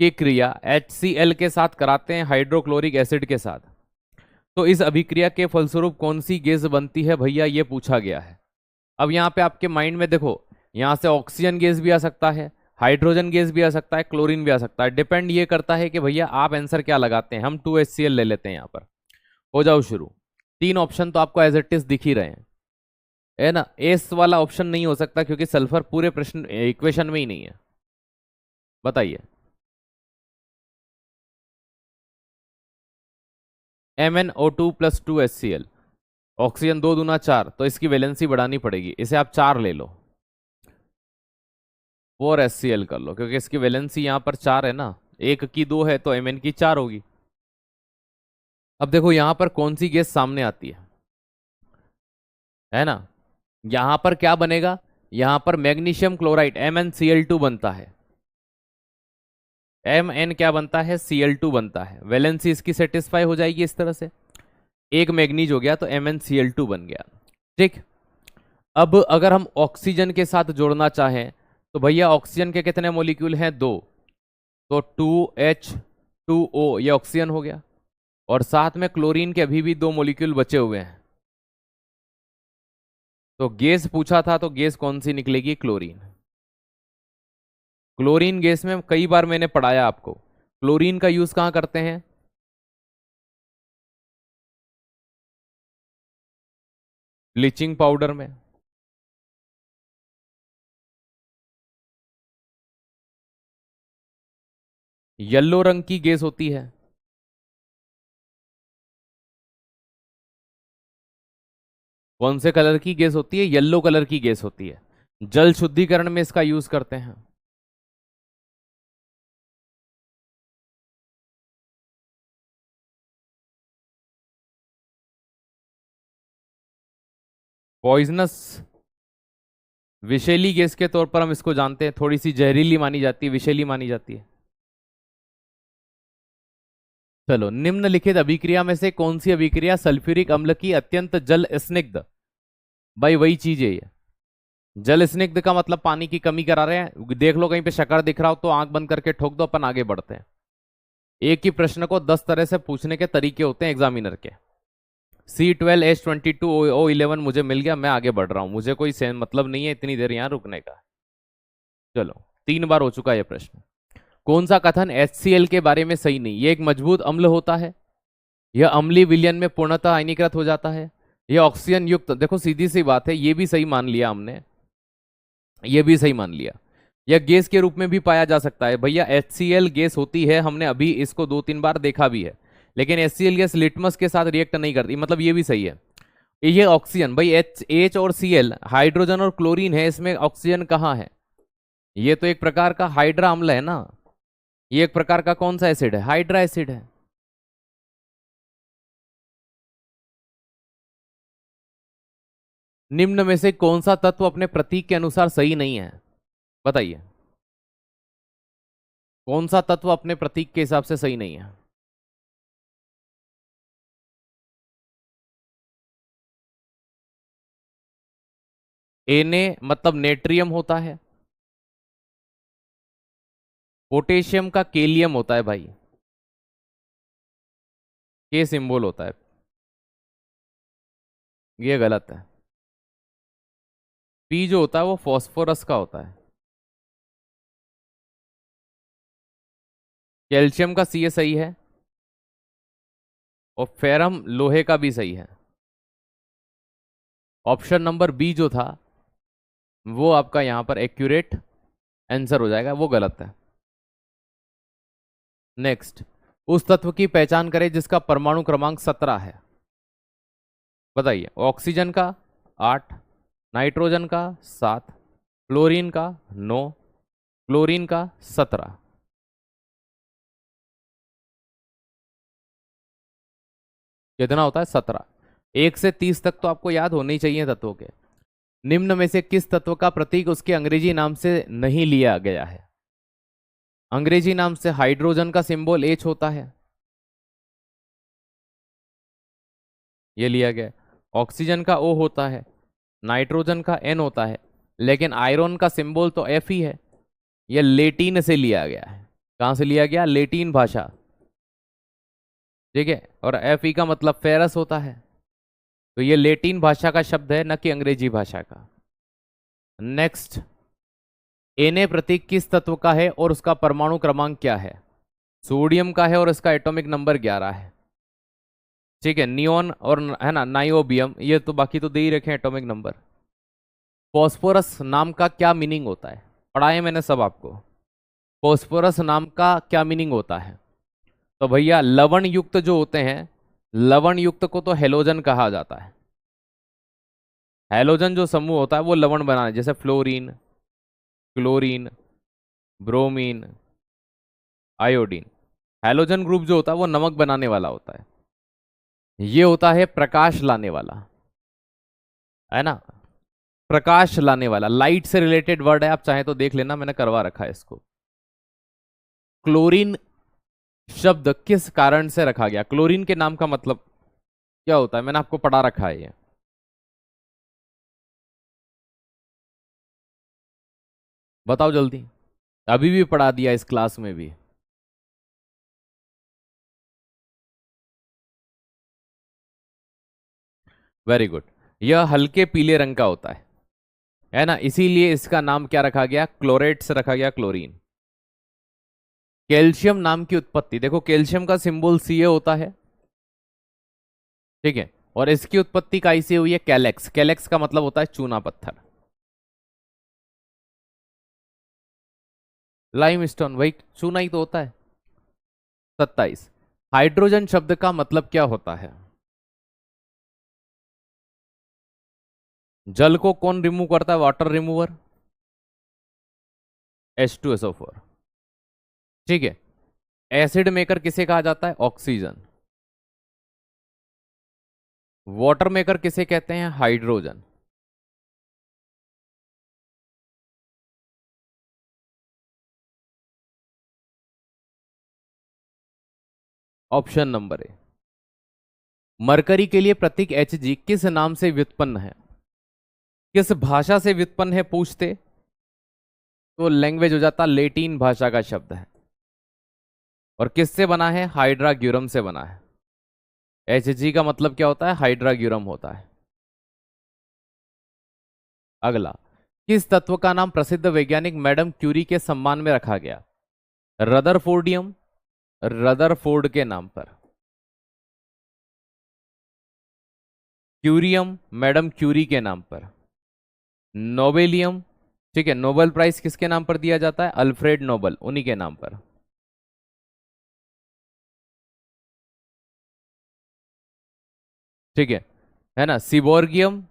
की क्रिया HCl के साथ कराते हैं हाइड्रोक्लोरिक एसिड के साथ, तो इस अभिक्रिया के फलस्वरूप कौन सी गैस बनती है भैया, ये पूछा गया है। अब यहाँ पे आपके माइंड में देखो, यहाँ से ऑक्सीजन गैस भी आ सकता है, हाइड्रोजन गैस भी आ सकता है, क्लोरीन भी आ सकता है, डिपेंड ये करता है कि भैया आप आंसर क्या लगाते हैं। हम 2HCl ले लेते हैं यहाँ पर, हो जाओ शुरू। तीन ऑप्शन तो आपको एज इट इज दिख ही रहे हैं, है ना। एस वाला ऑप्शन नहीं हो सकता क्योंकि सल्फर पूरे प्रश्न इक्वेशन में ही नहीं है, बताइए। MnO2 + 2HCl, ऑक्सीजन 2 दूना 4, तो इसकी वैलेंसी बढ़ानी पड़ेगी, इसे आप 4 ले लो, 4HCl कर लो, क्योंकि इसकी वैलेंसी यहां पर 4 है ना, एक की 2 है तो Mn की 4 होगी। अब देखो यहां पर कौन सी गैस सामने आती है ना, यहां पर क्या बनेगा, यहां पर मैग्नीशियम क्लोराइड MnCl2 बनता है, Mn क्या बनता है, Cl2 बनता है, वैलेंसी इसकी सेटिस्फाई हो जाएगी इस तरह से, एक मैग्नीज हो गया तो MnCl2 बन गया, ठीक। अब अगर हम ऑक्सीजन के साथ जोड़ना चाहें तो भैया ऑक्सीजन के कितने मॉलिक्यूल हैं, 2, तो 2H2O ये ऑक्सीजन हो गया, और साथ में क्लोरीन के अभी भी 2 मॉलिक्यूल बचे हुए हैं, तो गैस पूछा था तो गैस कौन सी निकलेगी, क्लोरीन। क्लोरीन गैस में कई बार मैंने पढ़ाया आपको, क्लोरीन का यूज कहां करते हैं, ब्लीचिंग पाउडर में, येलो रंग की गैस होती है, कौन से कलर की गैस होती है, येलो कलर की गैस होती है, जल शुद्धिकरण में इसका यूज करते हैं। पॉइजनस, विषैली गैस के तौर पर हम इसको जानते हैं, थोड़ी सी जहरीली मानी जाती है, विषैली मानी जाती है। चलो, निम्नलिखित अभिक्रिया में से कौन सी अभिक्रिया सल्फ्यूरिक अम्ल की अत्यंत जल स्निग्ध, भाई वही चीज है ये, जल स्निग्ध का मतलब पानी की कमी करा रहे हैं, देख लो कहीं पे शक्कर दिख रहा हो तो आंख बंद करके ठोक दो, अपन आगे बढ़ते हैं। एक ही प्रश्न को 10 तरह से पूछने के तरीके होते हैं एग्जामिनर के, C12H22O11 मुझे मिल गया, मैं आगे बढ़ रहा हूं, मुझे कोई मतलब नहीं है इतनी देर यहां रुकने का। चलो 3 बार हो चुका है ये प्रश्न। कौन सा कथन HCl के बारे में सही नहीं? ये एक मजबूत अम्ल होता है, यह अम्लीय विलयन में पूर्णतः आयनीकृत हो जाता है, यह ऑक्सीजन युक्त, देखो सीधी सी बात है, ये भी सही मान लिया हमने, ये भी सही मान लिया। यह गैस के रूप में भी पाया जा सकता है, भैया HCl गैस होती है, हमने अभी इसको 2-3 बार देखा भी है, लेकिन HCl गैस लिटमस के साथ रिएक्ट नहीं करती, मतलब ये भी सही है। ये ऑक्सीजन, भाई H और Cl हाइड्रोजन और क्लोरीन है, इसमें ऑक्सीजन कहाँ है? ये तो एक प्रकार का हाइड्रा अम्ल है ना, ये एक प्रकार का कौन सा एसिड है? हाइड्रा एसिड है। निम्न में से कौन सा तत्व अपने प्रतीक के अनुसार सही नहीं है? बताइए, कौन सा तत्व अपने प्रतीक के हिसाब से सही नहीं है? Na मतलब नेट्रियम होता है, पोटेशियम का केलियम होता है भाई, के सिंबल होता है, ये गलत है। पी जो होता है वो फॉस्फोरस का होता है। कैल्शियम का सी सही है, और फेरम लोहे का भी सही है। ऑप्शन नंबर बी जो था वो आपका यहां पर एक्यूरेट आंसर हो जाएगा, वो गलत है। नेक्स्ट, उस तत्व की पहचान करें जिसका परमाणु क्रमांक 17 है। बताइए, ऑक्सीजन का 8, नाइट्रोजन का 7, क्लोरीन का 9, क्लोरीन का 17। कितना होता है? 17। 1 से 30 तक तो आपको याद होने ही चाहिए तत्वों के। निम्न में से किस तत्व का प्रतीक उसके अंग्रेजी नाम से नहीं लिया गया है? अंग्रेजी नाम से हाइड्रोजन का सिंबल H होता है, ये लिया गया। ऑक्सीजन का O होता है, नाइट्रोजन का N होता है, लेकिन आयरन का सिंबल तो F ही है, यह लेटिन से लिया गया है। कहां से लिया गया? लेटिन भाषा, ठीक है, और Fe का मतलब फेरस होता है, तो ये लेटिन भाषा का शब्द है, न कि अंग्रेजी भाषा का। नेक्स्ट, Na प्रतीक किस तत्व का है और उसका परमाणु क्रमांक क्या है? सोडियम का है और इसका एटॉमिक नंबर 11 है, ठीक है। नियोन और है ना नाइओबियम, ये तो बाकी तो दे ही रखे एटॉमिक नंबर। फॉस्फोरस नाम का क्या मीनिंग होता है? पढ़ाया मैंने सब आपको। फॉस्फोरस नाम का क्या मीनिंग होता है? तो भैया लवण युक्त जो होते हैं, लवण युक्त को तो हेलोजन कहा जाता है। हेलोजन जो समूह होता है वो लवण बनाने, जैसे fluorine, chlorine, bromine, iodine. Halogen group जो होता है वो नमक बनाने वाला होता है, ये होता है प्रकाश लाने वाला, है ना, प्रकाश लाने वाला, लाइट से रिलेटेड वर्ड है, आप चाहे तो देख लेना, मैंने करवा रखा है इसको। क्लोरीन शब्द किस कारण से रखा गया? क्लोरीन के नाम का मतलब क्या होता है? मैंने आपको पढ़ा रखा है ये। बताओ जल्दी, अभी भी पढ़ा दिया इस क्लास में भी। वेरी गुड, यह हल्के पीले रंग का होता है ना, इसीलिए इसका नाम क्या रखा गया? क्लोरेट से रखा गया, क्लोरीन। कैल्शियम नाम की उत्पत्ति देखो, कैल्शियम का सिंबल Ca होता है, ठीक है, और इसकी उत्पत्ति काई से हुई है? कैलेक्स। कैलेक्स का मतलब होता है चूना पत्थर। लाइमस्टोन वही चूना ही तो होता है। 27, हाइड्रोजन शब्द का मतलब क्या होता है? जल को कौन रिमूव करता है? वाटर रिमूवर, H2SO4, ठीक है। एसिड मेकर किसे कहा जाता है? ऑक्सीजन। वाटर मेकर किसे कहते हैं? Hydrogen. Option number A. Mercury के लिए प्रतीक Hg किस नाम से व्युत्पन्न है? किस भाषा से व्युत्पन्न है पूछते तो लैंग्वेज हो जाता, लेटिन भाषा का शब्द है। और किससे बना है? हाइड्राग्यूरम से बना है। Hg का मतलब क्या होता है? हाइड्राग्यूरम होता है। अगला, किस तत्व का नाम प्रसिद्ध वैज्ञानिक मैडम क्यूरी के सम्मान में रखा गया? रदरफोर्डियम, रदरफोर्ड के नाम पर। क्यूरियम, मैडम क्यूरी के नाम पर। नोबेलियम, ठीक है, नोबेल प्राइज किसके नाम पर दिया जाता है? अल्फ्रेड नोबल, उन्हीं के नाम पर। ठीक है ना? सिबोर्गियम,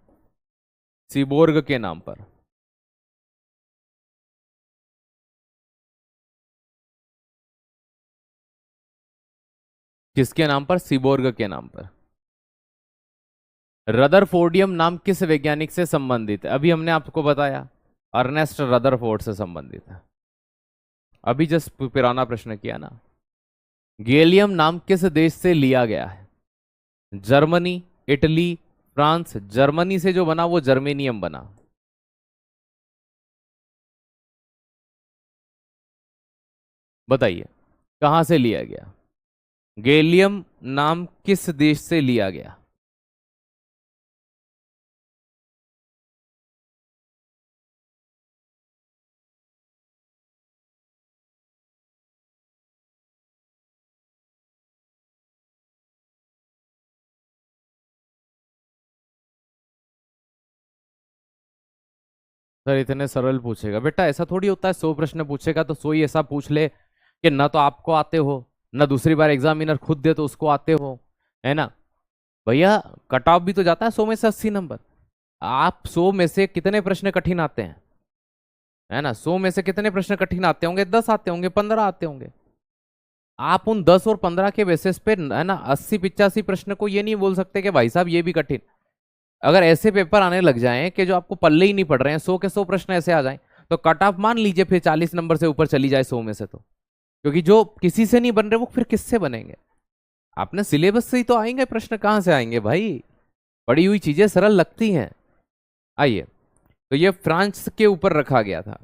सिबोर्ग के नाम पर। किसके नाम पर? सिबोर्ग के नाम पर। रदरफोर्डियम नाम किस वैज्ञानिक से संबंधित है? अभी हमने आपको बताया, अर्नेस्ट रदरफोर्ड से संबंधित है। अभी जस्ट पुराना प्रश्न किया ना। गैलियम नाम किस देश से लिया गया है? Germany, Italy, France. जर्मनी से जो बना वो जर्मेनियम बना। बताइए, कहां से लिया गया? गैलियम नाम किस देश से लिया गया? सर इतने सरल पूछेगा बेटा? ऐसा थोड़ी होता है, 100 प्रश्न पूछेगा तो 100 ही ऐसा पूछ ले कि ना तो आपको आते हो, ना दूसरी बार एग्जामिनर खुद दे तो उसको आते हो, है ना? भैया, कट ऑफ भी तो जाता है 100 में से 80 नंबर। आप 100 में से कितने प्रश्न कठिन आते हैं? है ना? 100 में से कितने प्रश्न कठिन आते होंगे? 10 आते होंगे, 15 आते होंगे। आप उन 10 और 15 के बेसिस पे, है ना, 80 85 प्रश्न को ये नहीं बोल सकते कि भाई साहब ये भी कठिन। अगर ऐसे पेपर आने लग जाएं कि जो आपको पल्ले ही नहीं पड़ रहे हैं, 100 के 100 प्रश्न ऐसे आ जाएं, तो कट ऑफ मान लीजिए फिर 40 नंबर से ऊपर चली जाए 100 में से, तो क्योंकि जो किसी से नहीं बन रहे वो फिर किससे बनेंगे? आपने सिलेबस से ही तो आएंगे प्रश्न, कहां से आएंगे भाई? पढ़ी हुई चीजें सरल लगती हैं। आइए, तो ये फ्रांस के ऊपर रखा गया था।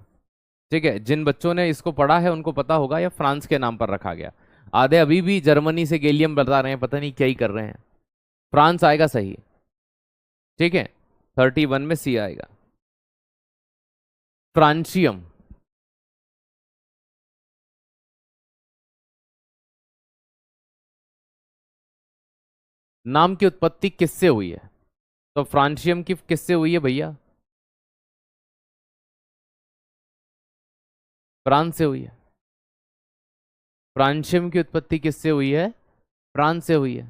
ठीक है, जिन बच्चों ने इसको पढ़ा है उनको पता होगा, यह फ्रांस के नाम पर रखा गया। आधे अभी भी जर्मनी से गैलियम बता रहे हैं, पता नहीं क्या ही कर रहे हैं। फ्रांस आएगा सही। ठीक है, 31 में सी आएगा। फ्रांशियम। नाम की उत्पत्ति किससे हुई है? तो फ्रांशियम की किससे हुई है भैया? फ्रांस से हुई है। फ्रांशियम की उत्पत्ति किससे हुई है? फ्रांस से हुई है।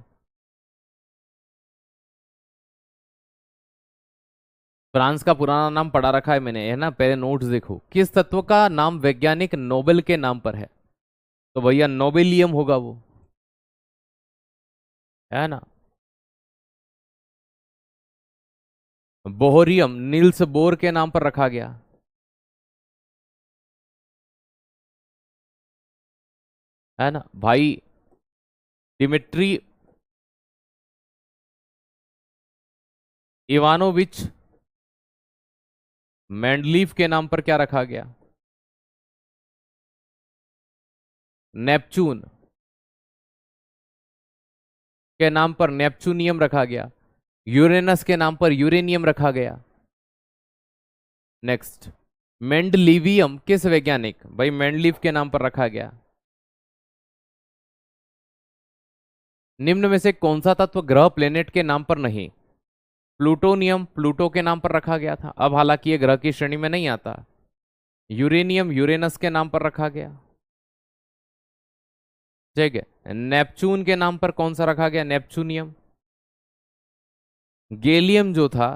फ्रांस का पुराना नाम पढ़ा रखा है मैंने, है ना? पहले नोट्स देखो। किस तत्व का नाम वैज्ञानिक नोबेल के नाम पर है? तो भैया नोबेलियम होगा वो, है ना? बोहरियम नील्स बोर के नाम पर रखा गया, है ना भाई? डिमिट्री इवानोविच मेंडलीफ के नाम पर क्या रखा गया? नेपच्यून के नाम पर नेपच्यूनियम रखा गया। यूरेनस के नाम पर यूरेनियम रखा गया। नेक्स्ट, मेंडलीवियम किस वैज्ञानिक, भाई, मेंडलीफ के नाम पर रखा गया? निम्न में से कौन सा तत्व ग्रह प्लेनेट के नाम पर नहीं? प्लूटोनियम प्लूटो के नाम पर रखा गया था, अब हालांकि ये ग्रह की श्रेणी में नहीं आता। यूरेनियम यूरेनस के नाम पर रखा गया। ठीक है, नेपच्यून के नाम पर कौन सा रखा गया? नेपच्यूनियम। गैलियम जो था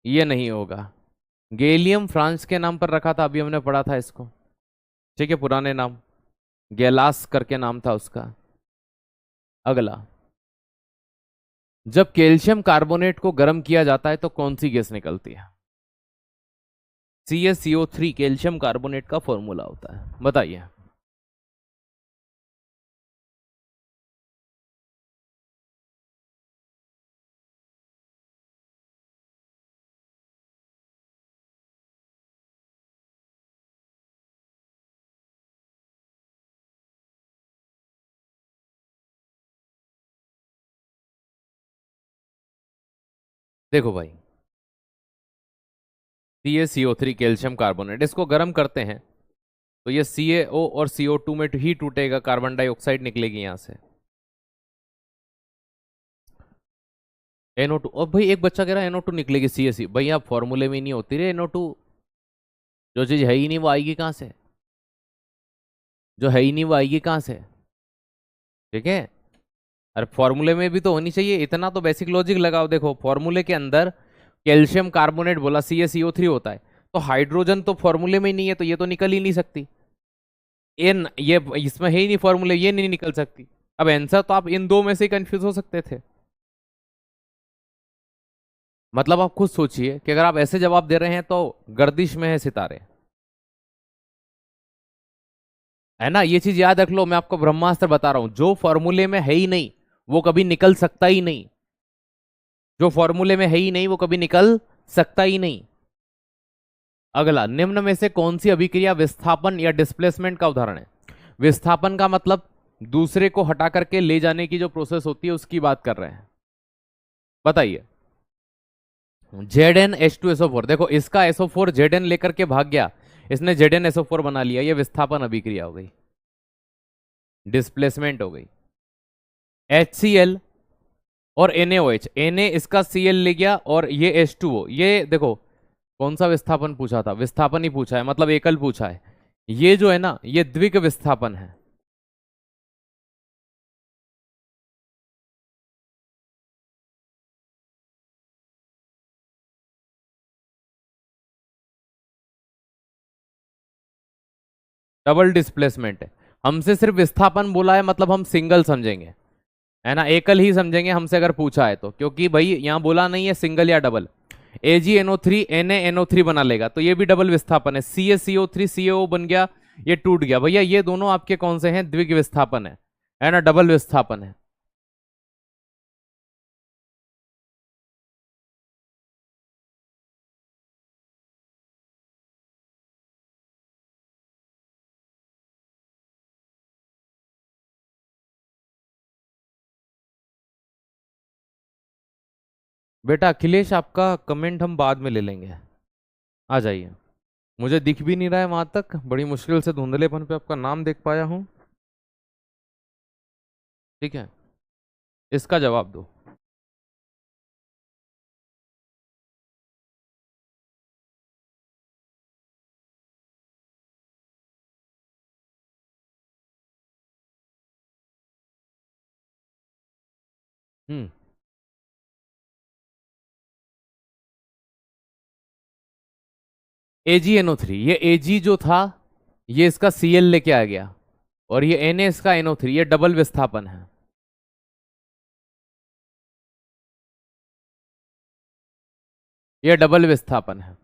ये नहीं होगा। गैलियम फ्रांस के नाम पर रखा था, अभी हमने पढ़ा था इसको। ठीक है, पुराने नाम गैलास करके नाम था उसका। अगला, जब कैल्शियम कार्बोनेट को गर्म किया जाता है तो कौन सी गैस निकलती है? CaCO3 कैल्शियम कार्बोनेट का फॉर्मूला होता है, बताइए। देखो भाई, CaCO3 कैल्शियम कार्बोनेट, इसको गर्म करते हैं तो ये CaO और CO2 में ही टूटेगा, कार्बन डाइऑक्साइड निकलेगी यहां से। NO2, और भाई एक बच्चा कह रहा है NO2 निकलेगी CaC, भाई आप फॉर्मूले में ही नहीं होती रे NO2। जो चीज है ही नहीं वो आएगी कहां से? जो है ही नहीं वो आएगी कहां से? ठीक है। अरे फॉर्मूले में भी तो होनी चाहिए, इतना तो बेसिक लॉजिक लगाओ। देखो फॉर्मूले के अंदर कैल्शियम कार्बोनेट बोला, CaCO3 होता है, तो हाइड्रोजन तो फॉर्मूले में ही नहीं है, तो ये तो निकल ही नहीं सकती। ये इसमें है ही नहीं फॉर्मूले, ये नहीं निकल सकती। अब आंसर तो आप इन दो में से ही कंफ्यूज हो सकते थे। मतलब आप खुद सोचिए कि अगर आप ऐसे जवाब दे रहे हैं तो गर्दिश में है सितारे, है ना। ये चीज याद रख लो, मैं आपको ब्रह्मास्त्र बता रहा हूं, जो फॉर्मूले में है ही नहीं वो कभी निकल सकता ही नहीं। जो फॉर्मूले में है ही नहीं वो कभी निकल सकता ही नहीं। अगला, निम्न में से कौन सी अभिक्रिया विस्थापन या डिस्प्लेसमेंट का उदाहरण है? विस्थापन का मतलब दूसरे को हटा करके ले जाने की जो प्रोसेस होती है उसकी बात कर रहे हैं। बताइए। ZnH2SO4, देखो इसका SO4 Zn लेकर के भाग गया, इसने ZnSO4 बना लिया, ये विस्थापन अभिक्रिया हो गई, डिस्प्लेसमेंट हो गई। HCl और NaOH, Na इसका Cl ले गया और ये H2O, ये देखो कौन सा विस्थापन पूछा था? विस्थापन ही पूछा है, मतलब एकल पूछा है। ये जो है ना, ये द्विक विस्थापन है। डबल डिस्प्लेसमेंट है। हमसे सिर्फ विस्थापन बोला है, मतलब हम सिंगल समझेंगे, है ना, एकल ही समझेंगे हमसे अगर पूछा है तो, क्योंकि भाई यहां बोला नहीं है सिंगल या डबल। AgNO3 NaNO3 बना लेगा तो ये भी डबल विस्थापन है। CaCO3 CaO बन गया, ये टूट गया। भैया ये दोनों आपके कौन से हैं? द्विग विस्थापन है ना, डबल विस्थापन है। बेटा अखिलेश, आपका कमेंट हम बाद में ले लेंगे, आ जाइए। मुझे दिख भी नहीं रहा है वहां तक, बड़ी मुश्किल से धुंधलेपन पे आपका नाम देख पाया हूं। ठीक है, इसका जवाब दो। हम्म। AgNO3, ये Ag जो था ये इसका Cl लेके आ गया, और ये Na इसका NO3, ये डबल विस्थापन है। ये डबल विस्थापन है।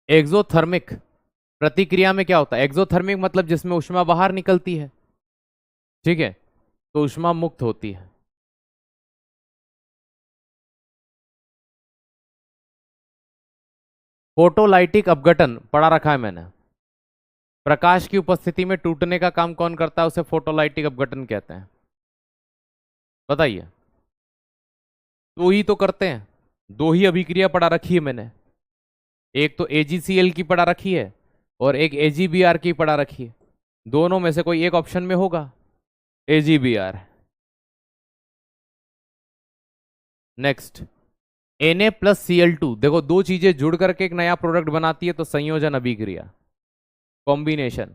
एक्सोथर्मिक प्रतिक्रिया में क्या होता है? एक्सोथर्मिक मतलब जिसमें ऊष्मा बाहर निकलती है, ठीक है, तो ऊष्मा मुक्त होती है। फोटोलाइटिक अपघटन पढ़ा रखा है मैंने। प्रकाश की उपस्थिति में टूटने का काम कौन करता है? उसे फोटोलाइटिक अपघटन कहते हैं। बताइए। दो ही तो करते हैं, दो ही अभिक्रिया पढ़ा रखी है मैंने, एक तो AgCl की पढ़ा रखी है और एक AgBr की पढ़ा रखी है। दोनों में से कोई एक ऑप्शन में होगा AgBr। नेक्स्ट, Na+Cl2, देखो दो चीजें जुड़ करके एक नया प्रोडक्ट बनाती है तो संयोजन अभिक्रिया, कॉम्बिनेशन।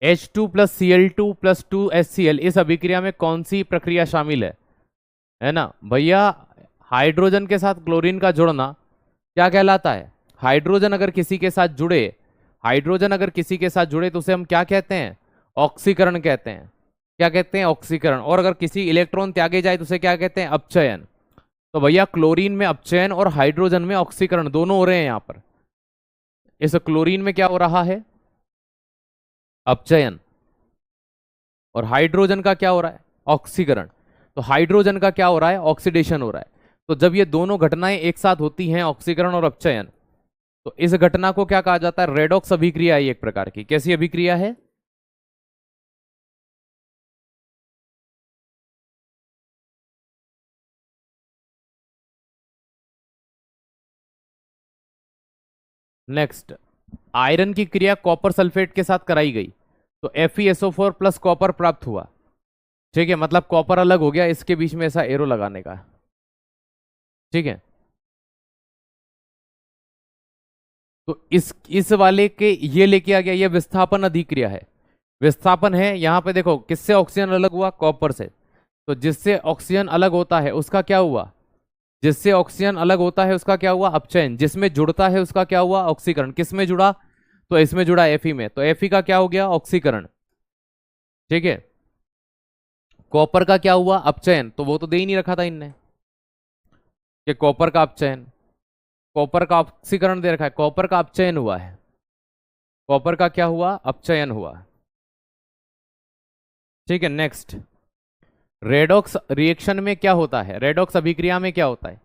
H2+Cl2+2HCl, इस अभिक्रिया में कौन सी प्रक्रिया शामिल है ना भैया? हाइड्रोजन के साथ क्लोरीन का जुड़ना क्या कहलाता है? हाइड्रोजन अगर किसी के साथ जुड़े, हाइड्रोजन अगर किसी के साथ जुड़े तो उसे हम क्या कहते हैं? ऑक्सीकरण कहते हैं। क्या कहते हैं? ऑक्सीकरण। और अगर किसी इलेक्ट्रॉन त्यागे जाए तो उसे क्या कहते हैं? अपचयन। तो भैया क्लोरीन में अपचयन और हाइड्रोजन में ऑक्सीकरण दोनों हो रहे हैं यहां पर। इस क्लोरीन में क्या हो रहा है? अपचयन। और हाइड्रोजन का क्या हो रहा है? ऑक्सीकरण। तो हाइड्रोजन का क्या हो रहा है? ऑक्सीडेशन हो रहा है। तो जब ये दोनों घटनाएं एक साथ होती हैं, ऑक्सीकरण और अपचयन, तो इस घटना को क्या कहा जाता है? रेडॉक्स अभिक्रिया है एक प्रकार की। कैसी अभिक्रिया है? नेक्स्ट, आयरन की क्रिया कॉपर सल्फेट के साथ कराई गई तो FeSO4 प्लस कॉपर प्राप्त हुआ। ठीक है, मतलब कॉपर अलग हो गया, इसके बीच में ऐसा एरो लगाने का। ठीक है, तो इस वाले के ये लेके आ गया, ये विस्थापन अधिक्रिया है। विस्थापन है, यहां पे देखो किससे ऑक्सीजन अलग हुआ, कॉपर से। तो जिससे ऑक्सीजन अलग होता है उसका क्या हुआ, जिससे ऑक्सीजन अलग होता है उसका क्या हुआ, अपचयन। जिसमें जुड़ता है उसका क्या हुआ, ऑक्सीकरण। किस में जुड़ा, तो इसमें जुड़ा Fe में, तो Fe का क्या हो गया, ऑक्सीकरण। ठीक है, कॉपर का क्या हुआ, अपचयन। तो वो तो दे ही नहीं रखा था इनने कि कॉपर का अपचयन, कॉपर का ऑक्सीकरण दे रखा है, कॉपर का अपचयन हुआ है। कॉपर का क्या हुआ, अपचयन हुआ। ठीक है, नेक्स्ट, रेडॉक्स रिएक्शन में क्या होता है, रेडॉक्स अभिक्रिया में क्या होता है,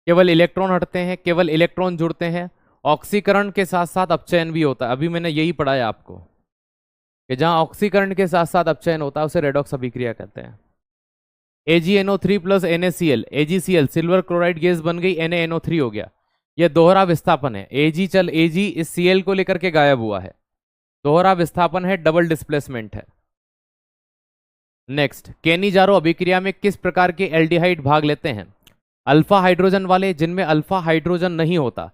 केवल इलेक्ट्रॉन हटते हैं, केवल इलेक्ट्रॉन जुड़ते हैं, ऑक्सीकरण के साथ साथ अपचयन भी होता है। अभी मैंने यही पढ़ाया आपको कि जहां ऑक्सीकरण के साथ साथ अपचयन होता है उसे रेडॉक्स अभिक्रिया कहते हैं। AgNO3 plus NaCl, AgCl silver chloride gas बन गई, NaNO3 हो गया। यह दोहरा विस्थापन है। Ag इस Cl को लेकर के गायब हुआ है, दोहरा विस्थापन है, डबल डिस्प्लेसमेंट है। नेक्स्ट, केनिजारो अभिक्रिया में किस प्रकार के एल्डिहाइड भाग लेते हैं, अल्फा हाइड्रोजन वाले, जिनमें अल्फा हाइड्रोजन नहीं होता,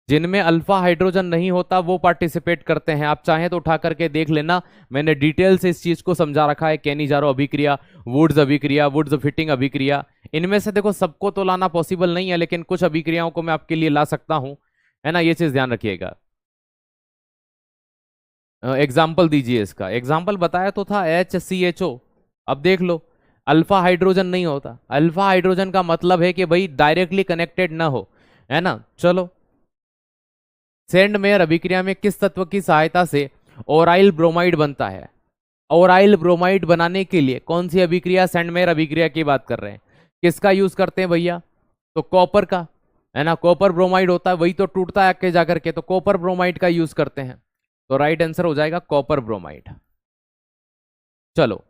जिनमें अल्फा हाइड्रोजन नहीं होता वो पार्टिसिपेट करते हैं। आप चाहें तो उठा करके देख लेना, मैंने डिटेल से इस चीज को समझा रखा है। केनिजारो अभिक्रिया, वुड्स अभिक्रिया, वुड्स फिटिंग अभिक्रिया, इनमें से देखो सबको तो लाना पॉसिबल नहीं है, लेकिन कुछ अभिक्रियाओं को मैं आपके लिए ला सकता हूं, है ना, ये चीज ध्यान रखिएगा। एग्जाम्पल दीजिए इसका, एग्जाम्पल बताया तो था HCHO। अब देख लो, अल्फा हाइड्रोजन नहीं होता, अल्फा हाइड्रोजन का मतलब है कि भाई डायरेक्टली कनेक्टेड ना हो, है ना। चलो, सेंड मेयर अभिक्रिया में किस तत्व की सहायता से ओराइल ब्रोमाइड बनता है, ओराइल ब्रोमाइड बनाने के लिए कौन सी अभिक्रिया, सेंड मेयर अभिक्रिया की बात कर रहे हैं, किसका यूज करते हैं भैया, तो कॉपर का, है ना, कॉपर ब्रोमाइड होता है, वही तो टूटता है आगे जाकर के, तो कॉपर ब्रोमाइड का यूज करते हैं। तो राइट आंसर हो जाएगा कॉपर ब्रोमाइड। चलो,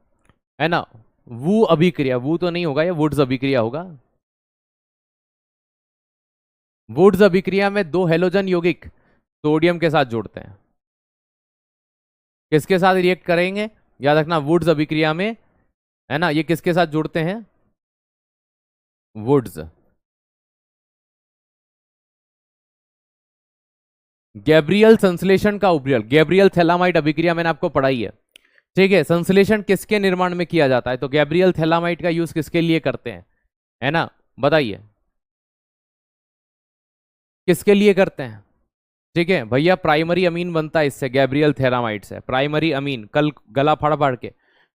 है ना, वू अभिक्रिया, वू तो नहीं होगा, ये वुड्स अभिक्रिया होगा। वुड्स अभिक्रिया में दो हेलोजन यौगिक सोडियम के साथ जोड़ते हैं, किसके साथ रिएक्ट करेंगे, याद रखना, वुड्स अभिक्रिया में, है ना, ये किसके साथ जुड़ते हैं, वुड्स। गैब्रियल संश्लेषण का उपयोग, गैब्रियल थैलामाइड अभिक्रिया मैंने आपको पढ़ाई है। ठीक है, संश्लेषण किसके निर्माण में किया जाता है, तो गैब्रियल थैलामाइड का यूज किसके लिए करते हैं, है ना, बताइए किसके लिए करते हैं। ठीक है भैया, प्राइमरी अमीन बनता है इससे, गैब्रियल थैलामाइड से प्राइमरी अमीन, कल गला फाड़ फाड़ के।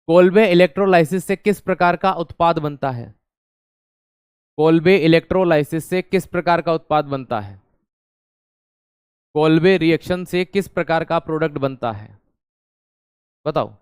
कोल्बे इलेक्ट्रोलाइसिस से किस प्रकार का उत्पाद बनता है, कोल्बे इलेक्ट्रोलाइसिस से किस प्रकार का उत्पाद बनता है, कोल्बे रिएक्शन से किस प्रकार का प्रोडक्ट बनता है, बताओ।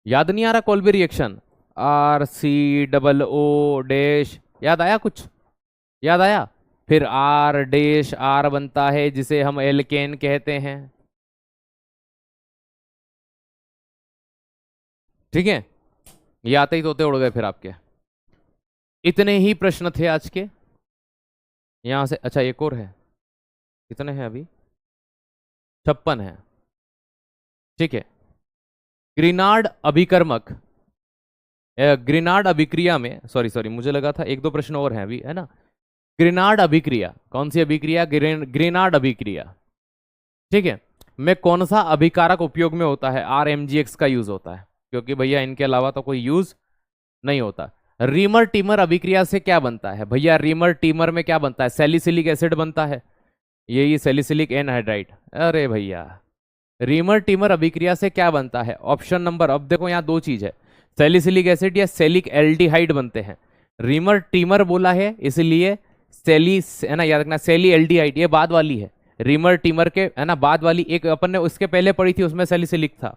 याद नहीं आ रहा, कोल्बे रिएक्शन, RCOO डैश, याद आया कुछ, याद आया, फिर R डैश R बनता है जिसे हम एल्केन कहते हैं। ठीक है, ये आते ही तोते उड़ गए फिर आपके। इतने ही प्रश्न थे आज के, यहां से। अच्छा, एक और है, कितने हैं अभी, 56 है। ठीक है, ग्रीनार्ड अभिकर्मक, ग्रीनार्ड अभिक्रिया में, सॉरी सॉरी, मुझे लगा था एक दो प्रश्न और हैं अभी, है ना। ग्रीनार्ड अभिक्रिया, कौन सी अभिक्रिया, ग्रीनार्ड अभिक्रिया, ठीक है, में कौन सा अभिकारक उपयोग में होता है, RMGX का यूज होता है, क्योंकि भैया इनके अलावा तो कोई यूज नहीं होता। रीमर टीमर अभिक्रिया से क्या बनता है भैया, रीमर टीमर में क्या बनता है, सैलिसिलिक एसिड बनता है, यही सैलिसिलिक एनहाइड्राइड। अरे भैया, रीमर टीमर अभिक्रिया से क्या बनता है, ऑप्शन नंबर, अब देखो यहाँ दो चीज है, सैलिसिलिक एसिड या सेलिक एल्डिहाइड बनते हैं। रीमर टीमर बोला है इसलिए सेली, है ना, याद रखना, सेली एल्डिहाइड ये बाद वाली है, रीमर टीमर के, है ना, बाद वाली एक अपन ने उसके पहले पढ़ी थी, उसमें सैलिसिलिक था।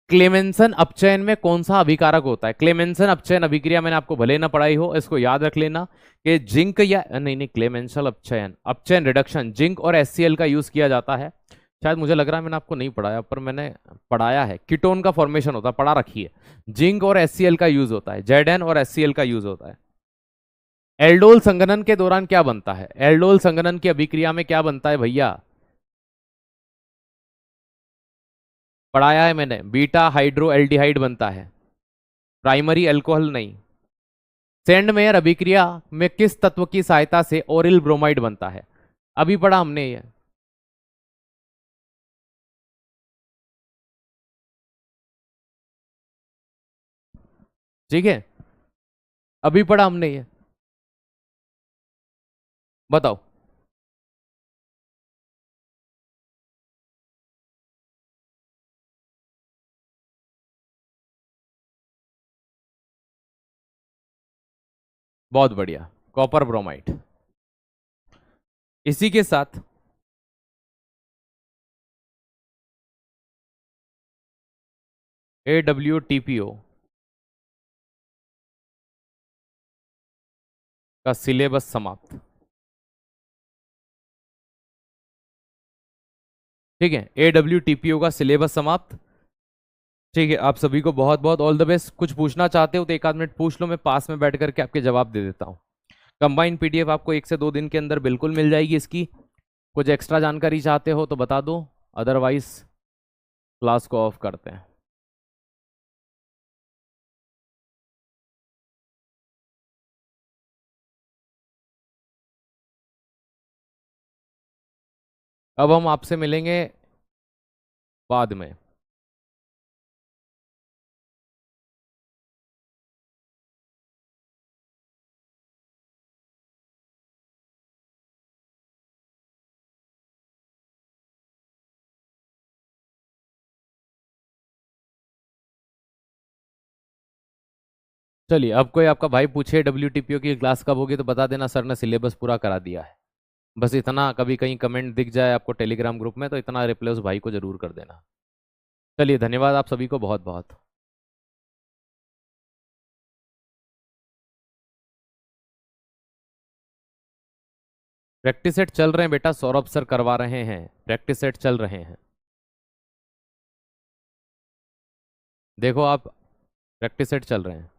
क्लेमेंसन अपचयन में कौन सा अभिकारक होता है, क्लेमेंसन अपचयन अभिक्रिया मैंने आपको भले ना पढ़ाई हो, इसको याद रख लेना कि जिंक या नहीं, क्लेमेंसल अपचयन, अपचयन रिडक्शन, जिंक और HCl का यूज किया जाता है। शायद मुझे लग रहा है मैंने आपको नहीं पढ़ाया, पर मैंने पढ़ाया है। कीटोन का फॉर्मेशन होता है, पढ़ा रखी है। जिंक और HCl का यूज होता है, Zn और HCl का यूज होता है। एल्डोल संघनन के दौरान क्या बनता है? एल्डोल संघनन की अभिक्रिया में क्या बनता है भैया? पढ़ाया है मैंने, बीटा हाइड्रो एल्डिहाइड बनता है, प्राइमरी अल्कोहल नहीं। सेंडमेयर अभिक्रिया में किस तत्व की सहायता से ओरिल ब्रोमाइड बनता है? अभी पढ़ा हमने ये, ठीक है, अभी पढ़ा हमने ये, बताओ। बहुत बढ़िया, कॉपर ब्रोमाइड। इसी के साथ AWTPO का सिलेबस समाप्त। ठीक है, AWTPO का सिलेबस समाप्त। ठीक है, आप सभी को बहुत बहुत ऑल द बेस्ट। कुछ पूछना चाहते हो तो एक आध मिनट पूछ लो, मैं पास में बैठ करके आपके जवाब दे देता हूँ। कंबाइंड PDF आपको 1 से 2 दिन के अंदर बिल्कुल मिल जाएगी इसकी। कुछ एक्स्ट्रा जानकारी चाहते हो तो बता दो, अदरवाइज क्लास को ऑफ करते हैं। अब हम आपसे मिलेंगे बाद में। चलिए, अब कोई आपका भाई पूछे WTPO की क्लास कब होगी तो बता देना सर ने सिलेबस पूरा करा दिया है। बस इतना, कभी कहीं कमेंट दिख जाए आपको टेलीग्राम ग्रुप में तो इतना रिप्लाई उस भाई को जरूर कर देना। चलिए, धन्यवाद आप सभी को बहुत बहुत। प्रैक्टिस सेट चल रहे हैं बेटा, सौरभ सर करवा रहे हैं, प्रैक्टिस सेट चल रहे हैं। देखो आप, प्रैक्टिस सेट चल रहे हैं।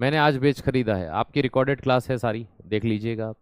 मैंने आज बैच खरीदा है, आपकी रिकॉर्डेड क्लास है सारी, देख लीजिएगा आप।